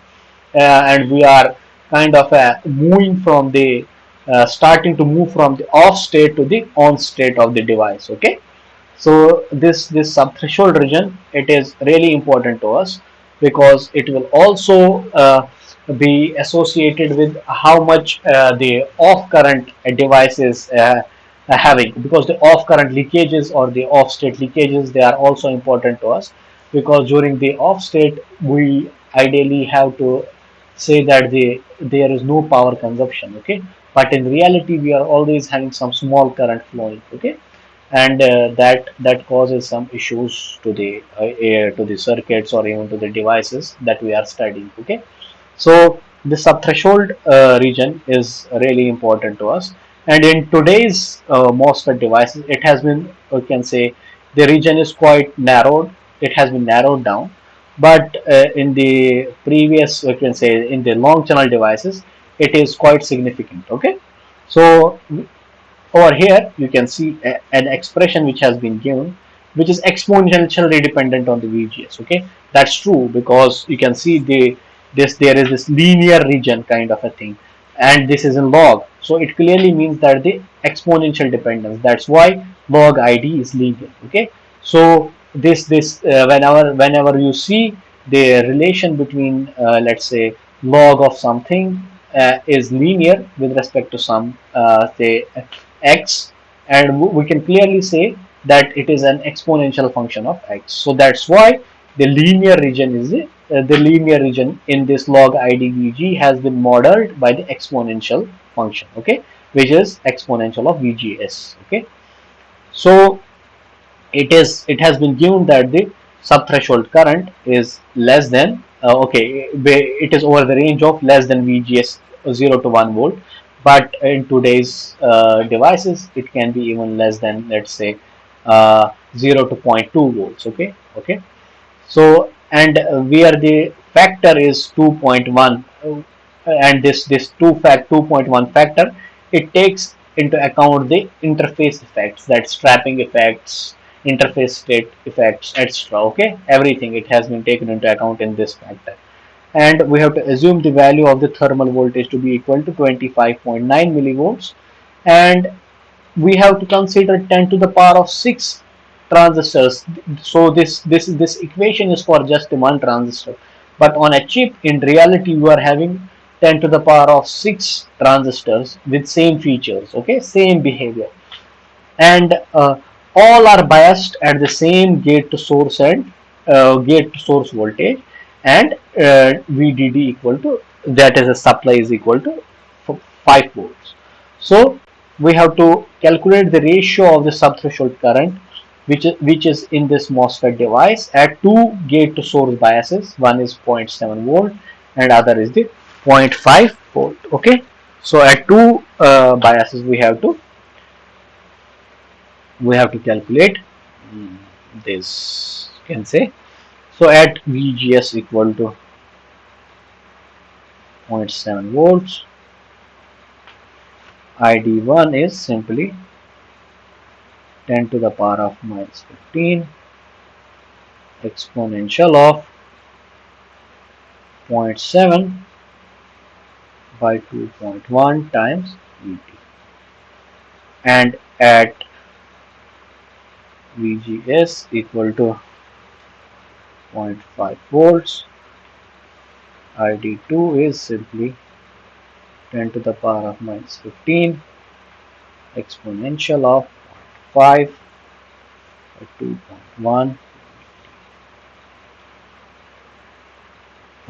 and we are kind of moving from the starting to move from the off state to the on state of the device. Okay, so this subthreshold region, it is really important to us because it will also be associated with how much the off current device is having, because the off current leakages or the off state leakages, they are also important to us, because during the off state we ideally have to say that there is no power consumption. Okay, but in reality we are always having some small current flowing. Okay, and that causes some issues to the circuits or even to the devices that we are studying. Okay, so the subthreshold region is really important to us, and in today's MOSFET devices, it has been, we can say, the region is quite narrowed. It has been narrowed down, but in the previous, we can say, in the long channel devices, it is quite significant. Okay, so over here you can see an expression which has been given, which is exponentially dependent on the VGS. Okay, that's true because you can see there is this linear region kind of a thing, and this is in log, so it clearly means that the exponential dependence. That's why log ID is linear. Okay, so this whenever you see the relation between let's say log of something is linear with respect to some say x, and we can clearly say that it is an exponential function of x. So that's why the linear region is the linear region in this log IDVG has been modeled by the exponential function. Okay, which is exponential of VGS. Okay, so it has been given that the subthreshold current is less than it is over the range of less than VGS 0 to 1 volt, but in today's devices it can be even less than, let's say, 0 to zero point 0.2 volts. Okay, so and where the factor is 2.1, and this 2.1 factor, it takes into account the interface effects, that's trapping effects, interface state effects, etc. Okay, everything, it has been taken into account in this factor, and we have to assume the value of the thermal voltage to be equal to 25.9 millivolts, and we have to consider 10 to the power of 6 transistors. So this equation is for just one transistor, but on a chip in reality you are having 10 to the power of 6 transistors with same features. Okay, same behavior, and all are biased at the same gate to source and gate to source voltage, and VDD equal to, that is a supply, is equal to 5 volts. So we have to calculate the ratio of the subthreshold current which is in this MOSFET device at two gate to source biases. One is 0.7 volt and other is the 0.5 volt. Okay, so at two biases we have to calculate this, you can say. So at VGS equal to zero point 0.7 volts, ID1 is simply 10 to the power of minus 15 exponential of 0.7 by 2.1 times Vt, and at VGS equal to zero point 0.5 volts, ID2 is simply 10 to the power of minus 15 exponential of 5 by 2.1.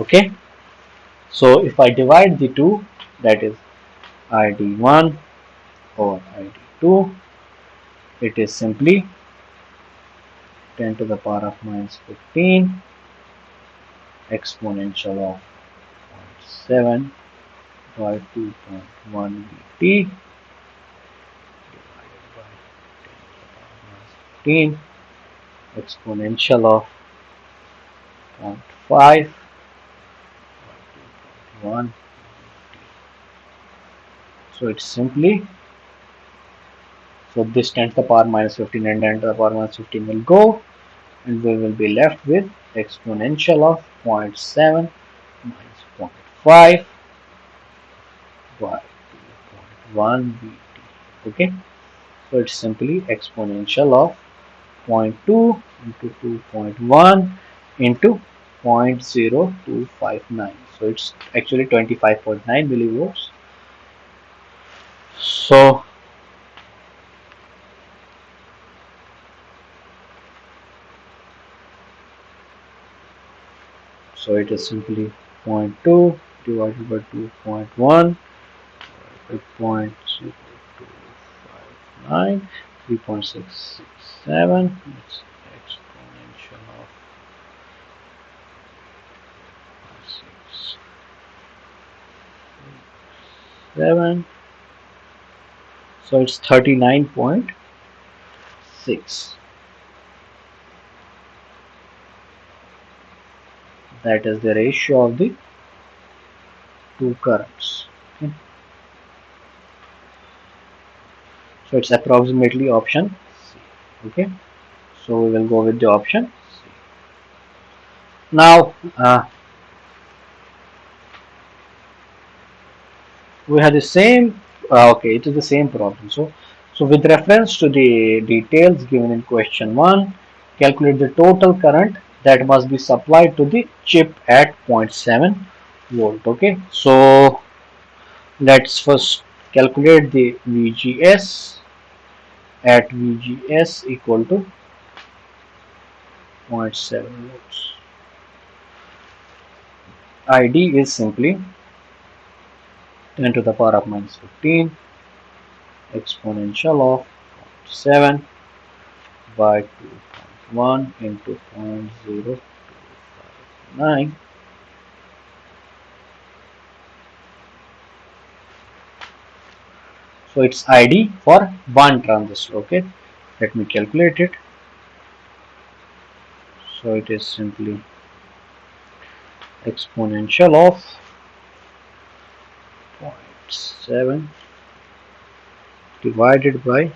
Okay, so if I divide the two, that is ID1 or ID2, it is simply 10 to the power of minus 15 exponential of 0.7 by 2.1 Vt divided by 10 to the power of minus 15 exponential of 0.5 by 2.1. So it's simply, so this 10 to the power minus 15 and 10 to the power minus 15 will go, and we will be left with exponential of 0.7 minus 0.5 by 2.1 Vt. Okay, so it's simply exponential of 0.2 into 2.1 into 0.0259. So it's actually 25.9 millivolts. So it is simply 0.2 divided by 2.1 by 0.0259, 3.667. It's exponential of 667. So it's 39.6. That is the ratio of the two currents. Okay. So it's approximately option C. Okay. So we will go with the option C. Now we have the same. Okay, it is the same problem. So with reference to the details given in question 1, calculate the total current that must be supplied to the chip at 0.7 volt. Okay, so let's first calculate the VGS at VGS equal to 0.7 volts. ID is simply 10 to the power of minus 15 exponential of 0.7 by 2.1 into 0.0259. So it's ID for one transistor. Okay, let me calculate it. So it is simply exponential of 0.7 divided by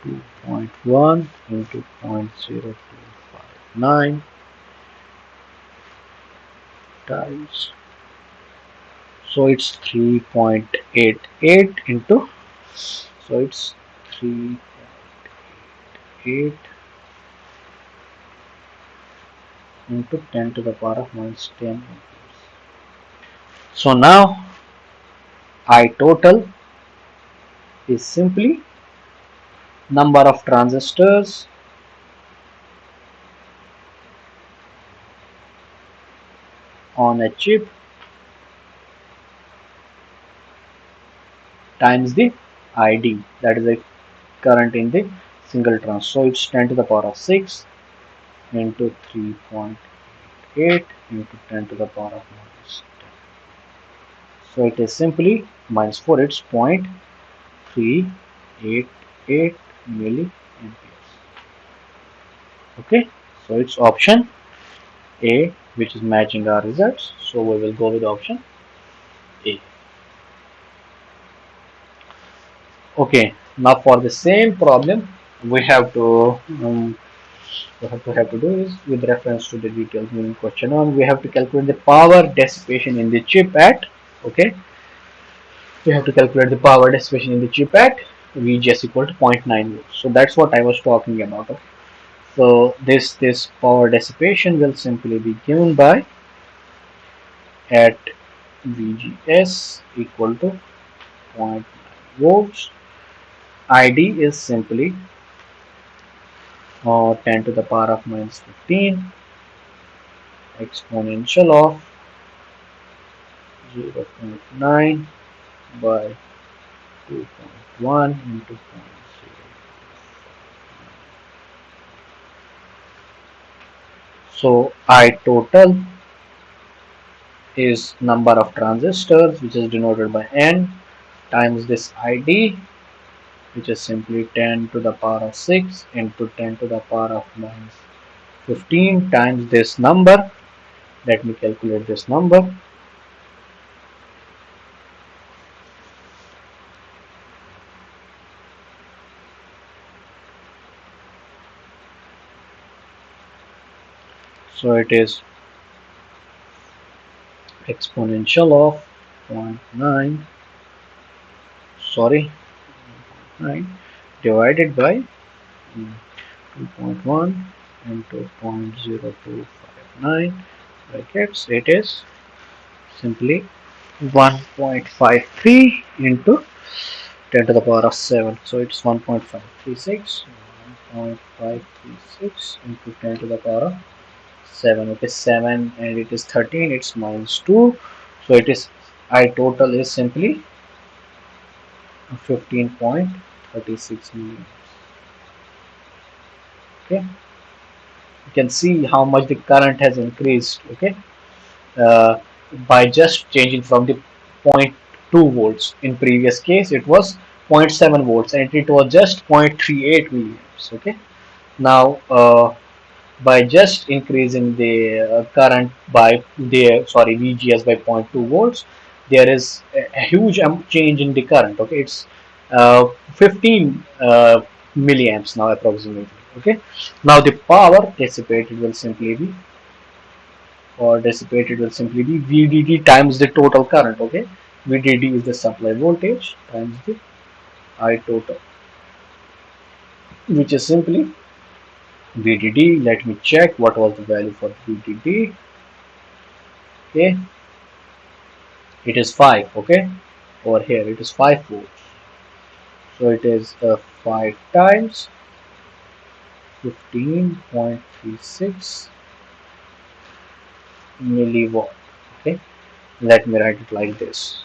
2.1 into 0.0259 times. So it's 3.88 into, so it's 3.88 into 10 to the power of minus 10 amperes. So now I total is simply number of transistors on a chip times the ID, that is the current in the single trans. So it's 10 to the power of 6 into 3.8 into 10 to the power of minus 10. So it is simply minus 4, it's 0.388 milliamperes. Okay, so it's option A which is matching our results. So we will go with option A. Okay, now for the same problem we have to What we have to do is, with reference to the details in question on, we have to calculate the power dissipation in the chip at, okay, we have to calculate the power dissipation in the chip at VGS equal to 0.9 volts. So that's what I was talking about. Okay? So this power dissipation will simply be given by at VGS equal to zero point 0.9 volts. ID is simply 10 to the power of minus 15 exponential of 0.9 by 2.1 into 0.0. So I total is number of transistors, which is denoted by N, times this ID, which is simply 10 to the power of 6 into 10 to the power of minus 15 times this number. Let me calculate this number. So it is exponential of zero point 0.9, sorry, 9 divided by 2.1 into 0.0259 brackets. It is simply 1.53 into 10 to the power of 7. So it's 1.536. 1.536 into 10 to the power of 7. It is 7 and it is 13. It's minus 2. So it is, I total is simply 15.36 milliamps. Okay. You can see how much the current has increased. Okay. uh, by just changing from the zero point 0.2 volts. In previous case it was 0.7 volts and it was just 0.38 milliamps. Okay, now by just increasing the current by the, sorry, VGS by zero point 0.2 volts, there is a huge change in the current. Okay, it's 15 milliamps now approximately. Okay, now the power dissipated will simply be, or dissipated will simply be VDD times the total current. Okay, VDD is the supply voltage times the I total, which is simply VDD. Let me check what was the value for VDD. Okay, it is 5. Okay, over here it is 5 volts, so it is 5 times 15.36 milliwatt. Okay, let me write it like this.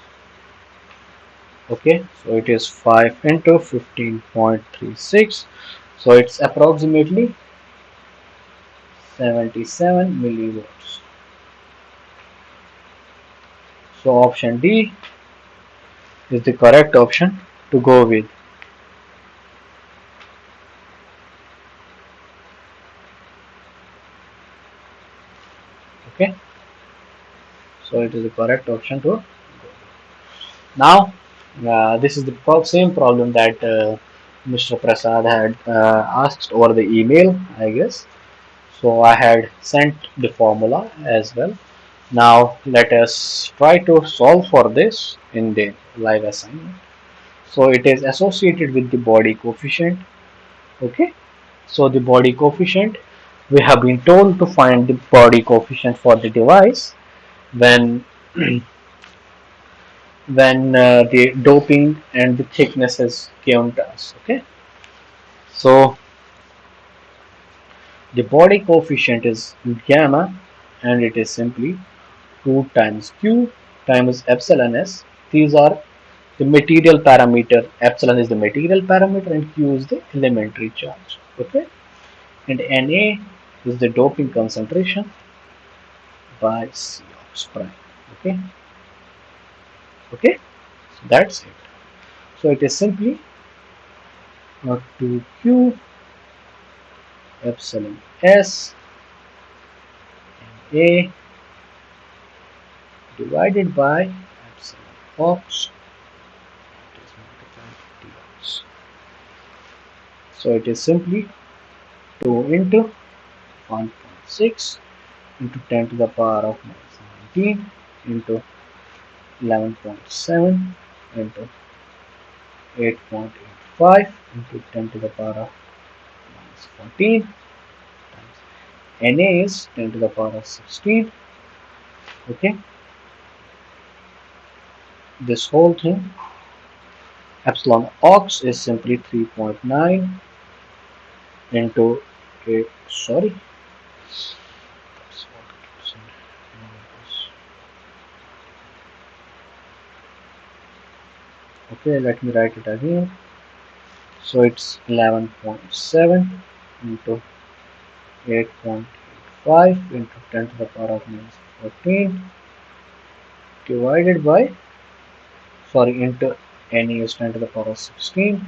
Okay, so it is 5 into 15.36, so it's approximately 77 millivolts. So option D is the correct option to go with. Okay, so it is the correct option to go with. Now this is the same problem that Mr. Prasad had asked over the email, I guess. So I had sent the formula as well. Now let us try to solve for this in the live assignment. So it is associated with the body coefficient. Okay, so the body coefficient, we have been told to find the body coefficient for the device when when the doping and the thickness is given to us. Okay, so the body coefficient is gamma and it is simply 2 times q times epsilon s. These are the material parameter. Epsilon is the material parameter and q is the elementary charge. Okay, and Na is the doping concentration by C ox prime. Okay, okay, so that's it. So it is simply 2q epsilon s A divided by epsilon ox, it is multiplied dx. So it is simply 2 into 1.6 into 10 to the power of minus 19 into 11.7 into 8.85 into 10 to the power of minus 14 times Na is 10 to the power of 16. Okay, this whole thing, epsilon ox is simply 3.9 into a, sorry, that's what gives in numbers. Okay, let me write it again. So it's 11.7 into 8.85 into 10 to the power of minus 14 divided by, sorry, into Na is 10 to the power of 16.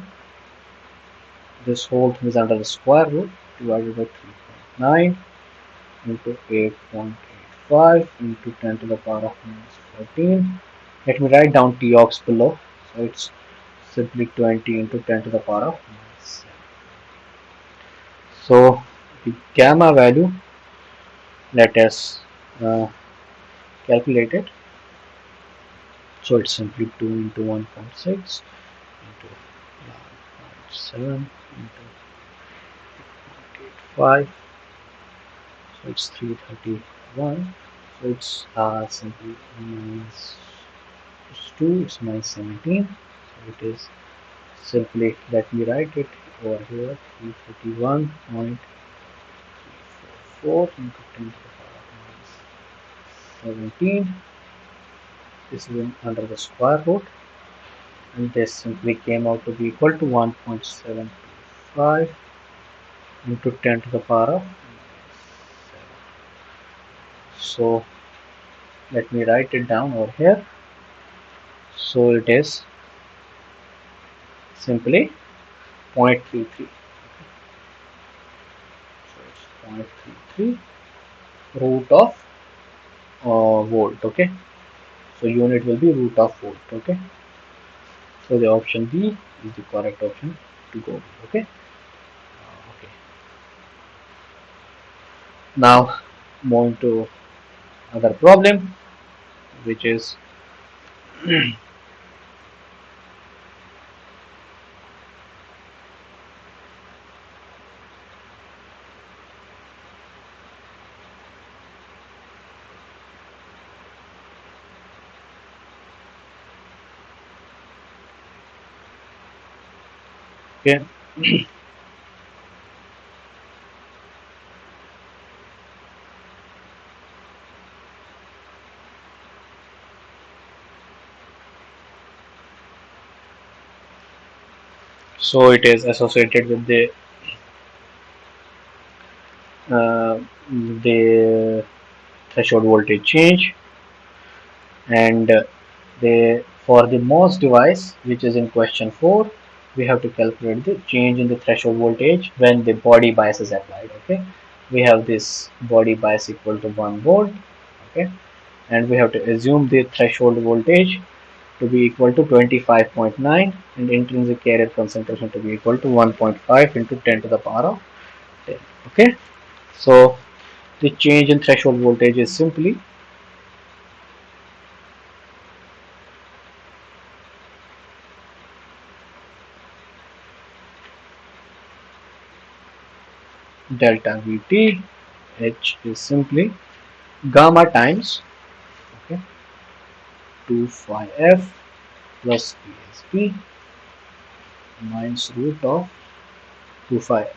This whole thing is under the square root divided by 3.9 into 8.85 into 10 to the power of minus 14. Let me write down Tox below. So it's simply 20 into 10 to the power of minus 7. So the gamma value, let us calculate it. So it's simply 2 into 1.6 into 9.7 into 8.85. So it's 331. So it's simply minus 2, it's minus 17. So it is simply, let me write it over here, 331.344 into 10 to the power of minus 17. This is under the square root, and this simply came out to be equal to 1.725 into 10 to the power of minus 7. So let me write it down over here. So it is simply 0.33. So it's 0.33 root of volt. Okay, so unit will be root of volt. Okay, so the option B is the correct option to go with. Okay, okay. Now moving to other problem, which is okay. So it is associated with uh, the threshold voltage change, and the for the MOS device, which is in question 4, we have to calculate the change in the threshold voltage when the body bias is applied. Okay, we have this body bias equal to 1 volt. Okay, and we have to assume the threshold voltage to be equal to 25.9 and intrinsic carrier concentration to be equal to 1.5 into 10 to the power of 10. Okay, so the change in threshold voltage is simply delta Vt. H is simply gamma times, okay, 2 phi f plus Psp minus root of 2 phi f.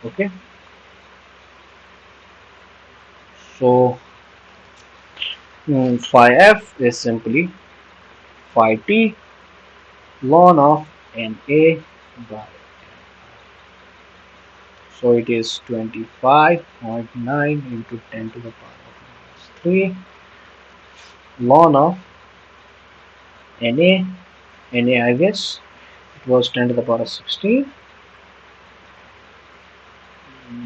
Okay, so phi f is simply phi t ln of Na by, so it is 25.9 into 10 to the power of minus 3 ln of Na. Na, I guess it was 10 to the power of 16.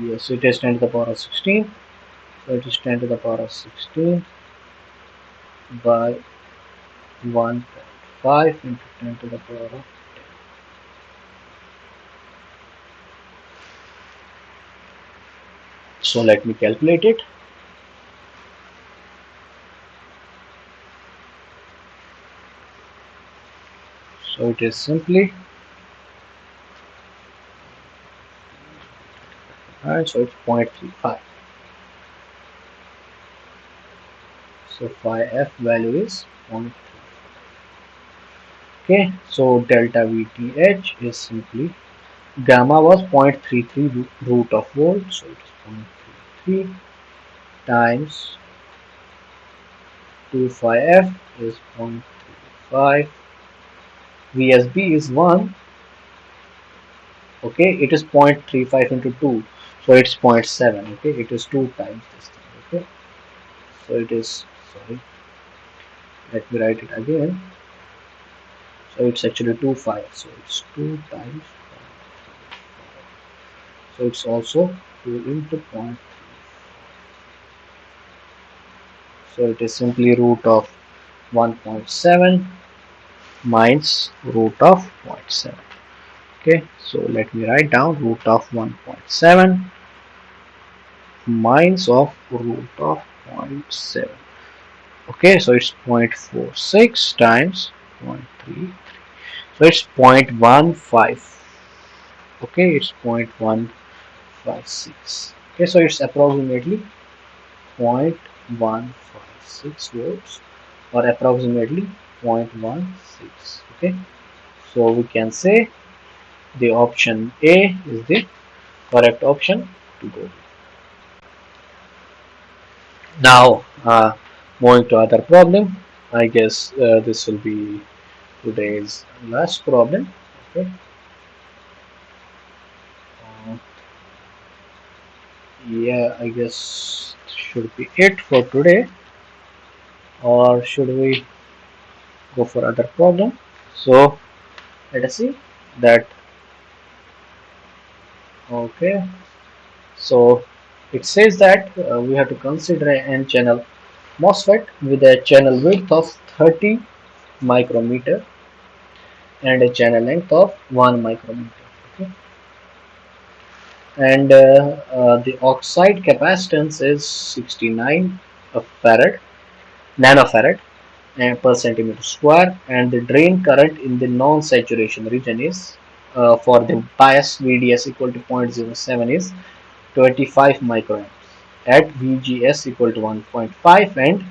Yes, it is 10 to the power of 16. So it is 10 to the power of 16 by 1.5 into 10 to the power of 10. So let me calculate it. So it is simply, so it's 0.35. So phi f value is 0.3. Okay, so delta VTH is simply, gamma was 0.33 root of volt, so it is 0.33 times 2 phi f is 0.35. VSB is 1. Okay, it is 0.35 into 2, so it's zero point 0.7. Okay, it is 2 times this thing. Okay, so it is, sorry, let me write it again. So it's actually 2 phi, so it's 2 times 0.35. So it's also 2 into 0.3. So it is simply root of 1.7 minus root of 0.7. Okay, so let me write down root of 1.7 minus of root of 0.7. Okay, so it's 0.46 times 0.33. So it's 0.15. Okay, it's 0.156. Okay, so it's approximately 0.156 volts, or approximately 0.16. Okay, so we can say the option A is the correct option to go with. Now, moving to other problem. I guess this will be today's last problem. Okay. Uh, yeah, I guess should be it for today, or should we go for other problem? So let us see that. Okay, so it says that we have to consider an N-channel MOSFET with a channel width of 30 micrometer and a channel length of 1 micrometer. Okay, and the oxide capacitance is 69 farad, nanofarad per centimeter square, and the drain current in the non-saturation region is, for the bias VDS equal to 0.07, is 25 microamps at VGS equal to 1.5 and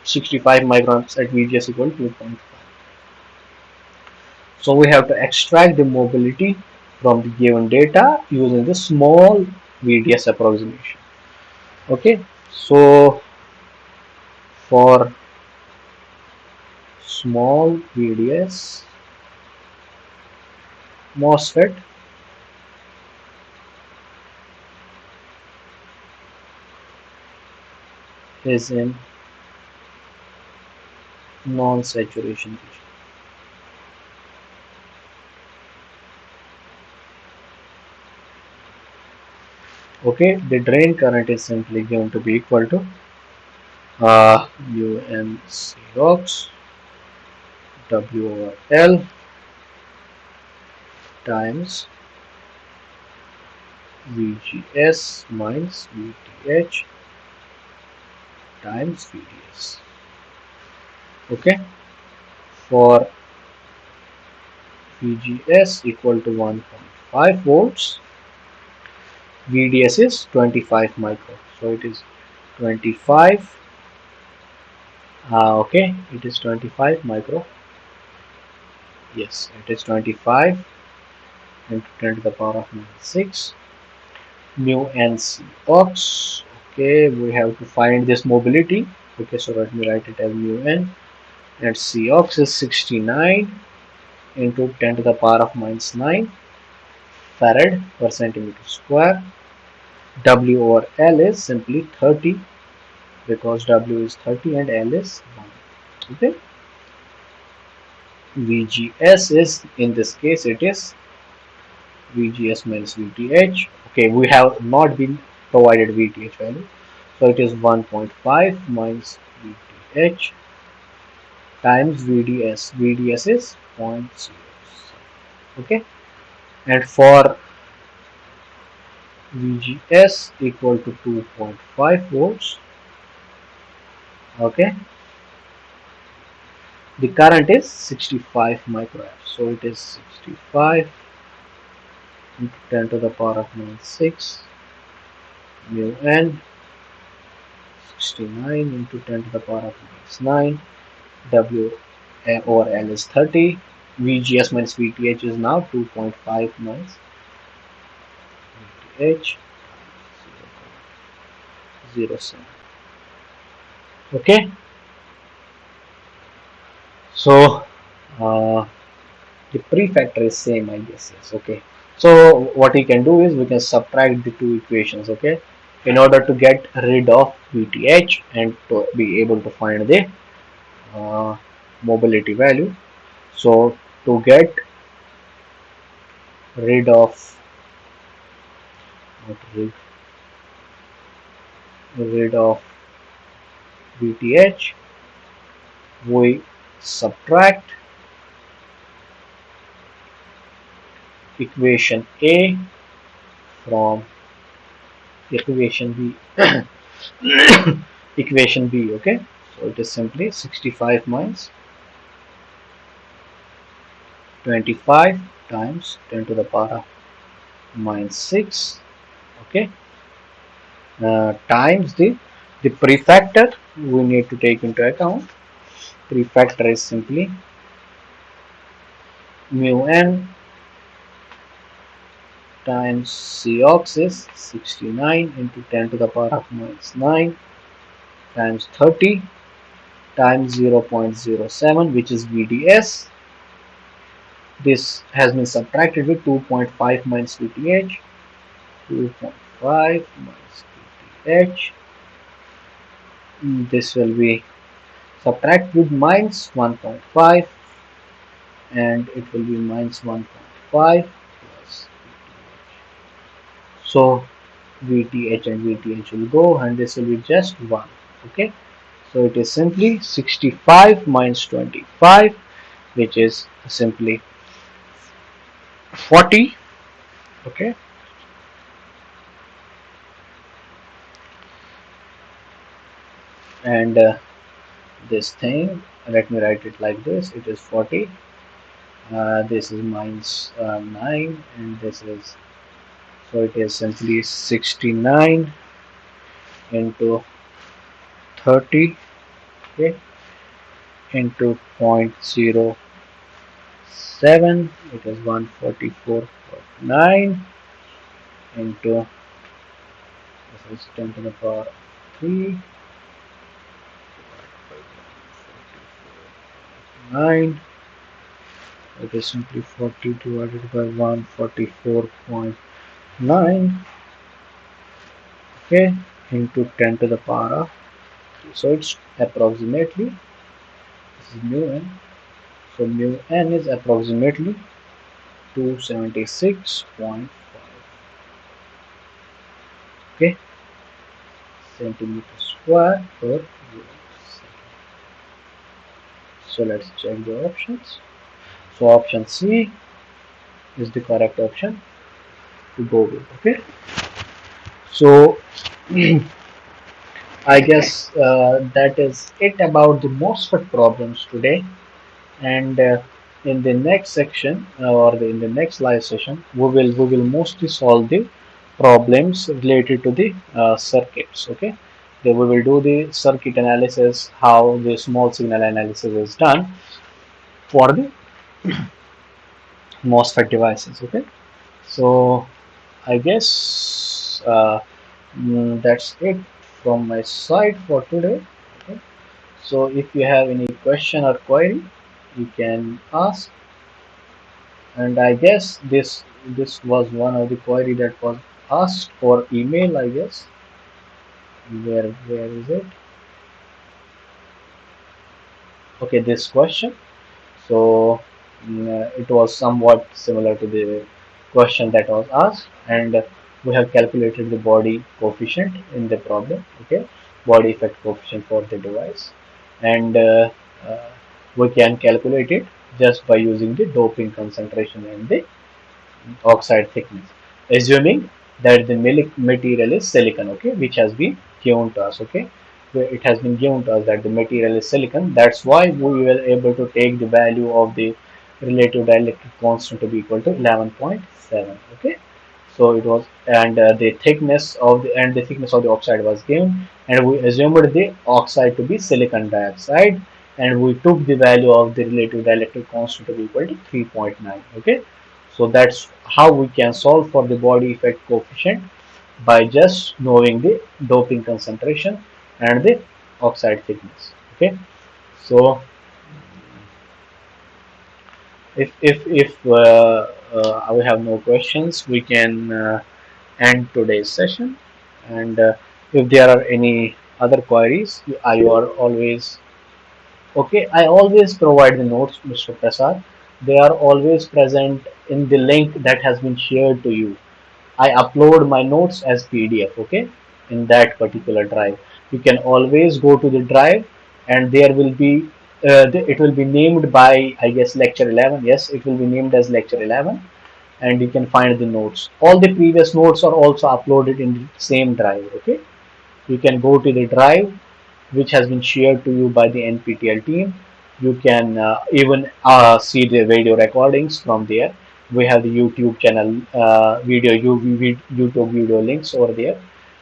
65 microamps at VGS equal to 2.5. So we have to extract the mobility from the given data using the small VDS approximation. Okay, so for small VDS MOSFET is in non-saturation region. Okay, the drain current is simply going to be equal to UNCox W over L times VGS minus VTH times VDS. Okay, for VGS equal to 1.5 volts, VDS is 25 micro, so it is 25. Okay, it is 25 micro. Yes, it is 25 into 10 to the power of minus 6 mu NC ox. Okay, we have to find this mobility. Okay, so let me write it as mu n, and C ox is 69 into 10 to the power of minus 9 farad per centimeter square. W over L is simply 30, because W is 30 and L is 1. Okay, VGS is, in this case, it is VGS minus VTH. Okay, we have not been provided VTH value, so it is 1.5 minus VTH times VDS. VDS is 0.07. Okay, and for VGS equal to 2.5 volts. Okay, the current is 65 microamps, so it is 65 into 10 to the power of minus 6 mu n, 69 into 10 to the power of minus 9 W over L is 30. VGS minus VTH is now 2.5 minus VTH 0.07. Okay, so uh, the prefactor is same, I guess. Yes. Okay, so what we can do is we can subtract the two equations. Okay, in order to get rid of VTH and to be able to find the uh, mobility value. So to get rid of not rid of VTH, we subtract equation A from equation B. Equation B. Okay, so it is simply 65 minus 25 times 10 to the power minus 6. Okay, times the prefactor we need to take into account. Prefactor is simply mu n times Cox is 69 into 10 to the power of minus 9 times 30 times 0.07, which is VDS. This has been subtracted with 2.5 minus VTH. 2.5 minus VTH. This will be subtracted with minus 1.5, and it will be minus 1.5 plus VTH. So VTH and VTH will go, and this will be just 1. Okay, so it is simply 65 minus 25, which is simply 40. Okay, and this thing, let me write it like this, it is 40, this is minus 9, and this is, so it is simply 69 into 30, okay, into 0.07, it is 144.9 into, this is 10 to the power 3 9, it is simply 40 divided by 144.9, okay, into 10 to the power of 3. So it's approximately, this is mu n, so mu n is approximately 276.5, okay, centimeter square per unit second. So let's check the options. So option C is the correct option to go with. Okay, so I guess that is it about the MOSFET problems today. And in the next section or in the next live session, we will mostly solve the problems related to the circuits. Okay, then we will do the circuit analysis, how the small signal analysis is done for the MOSFET devices. Okay, so I guess that's it from my side for today. Okay, so if you have any question or query, you can ask. And I guess this was one of the query that was asked for email, I guess. Where is it? Okay, this question. So it was somewhat similar to the question that was asked, and we have calculated the body coefficient in the problem. Okay, body effect coefficient for the device, and uh, we can calculate it just by using the doping concentration and the oxide thickness, assuming that the material is silicon, okay, which has been given to us, okay. It has been given to us that the material is silicon. That's why we were able to take the value of the relative dielectric constant to be equal to 11.7, okay. So it was, and the thickness of the oxide was given, and we assumed the oxide to be silicon dioxide, and we took the value of the relative dielectric constant to be equal to 3.9, okay. So that's how we can solve for the body effect coefficient by just knowing the doping concentration and the oxide thickness, okay. So if we have no questions, we can end today's session. And if there are any other queries, you are always okay. I always provide the notes, Mr. Prasad. They are always present in the link that has been shared to you. I upload my notes as PDF, okay, in that particular drive. You can always go to the drive, and there will be it will be named by, I guess, lecture 11. Yes, it will be named as lecture 11, and you can find the notes. All the previous notes are also uploaded in the same drive, okay. You can go to the drive which has been shared to you by the NPTEL team. You can even see the video recordings from there. We have the YouTube channel YouTube video links over there,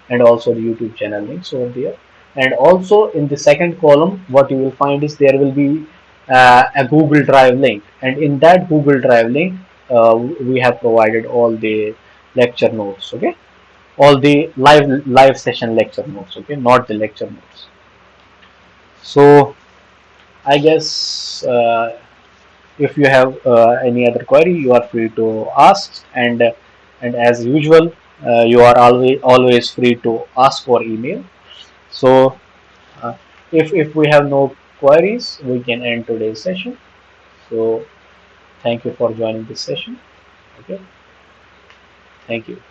and also the YouTube channel links over there. And also in the second column, what you will find is there will be a Google Drive link, and in that Google Drive link, we have provided all the lecture notes. Okay, all the live session lecture notes, okay, not the lecture notes. So I guess if you have any other query, you are free to ask, and as usual, you are always free to ask or email. So uh, if we have no queries, we can end today's session. So thank you for joining this session. Okay, thank you.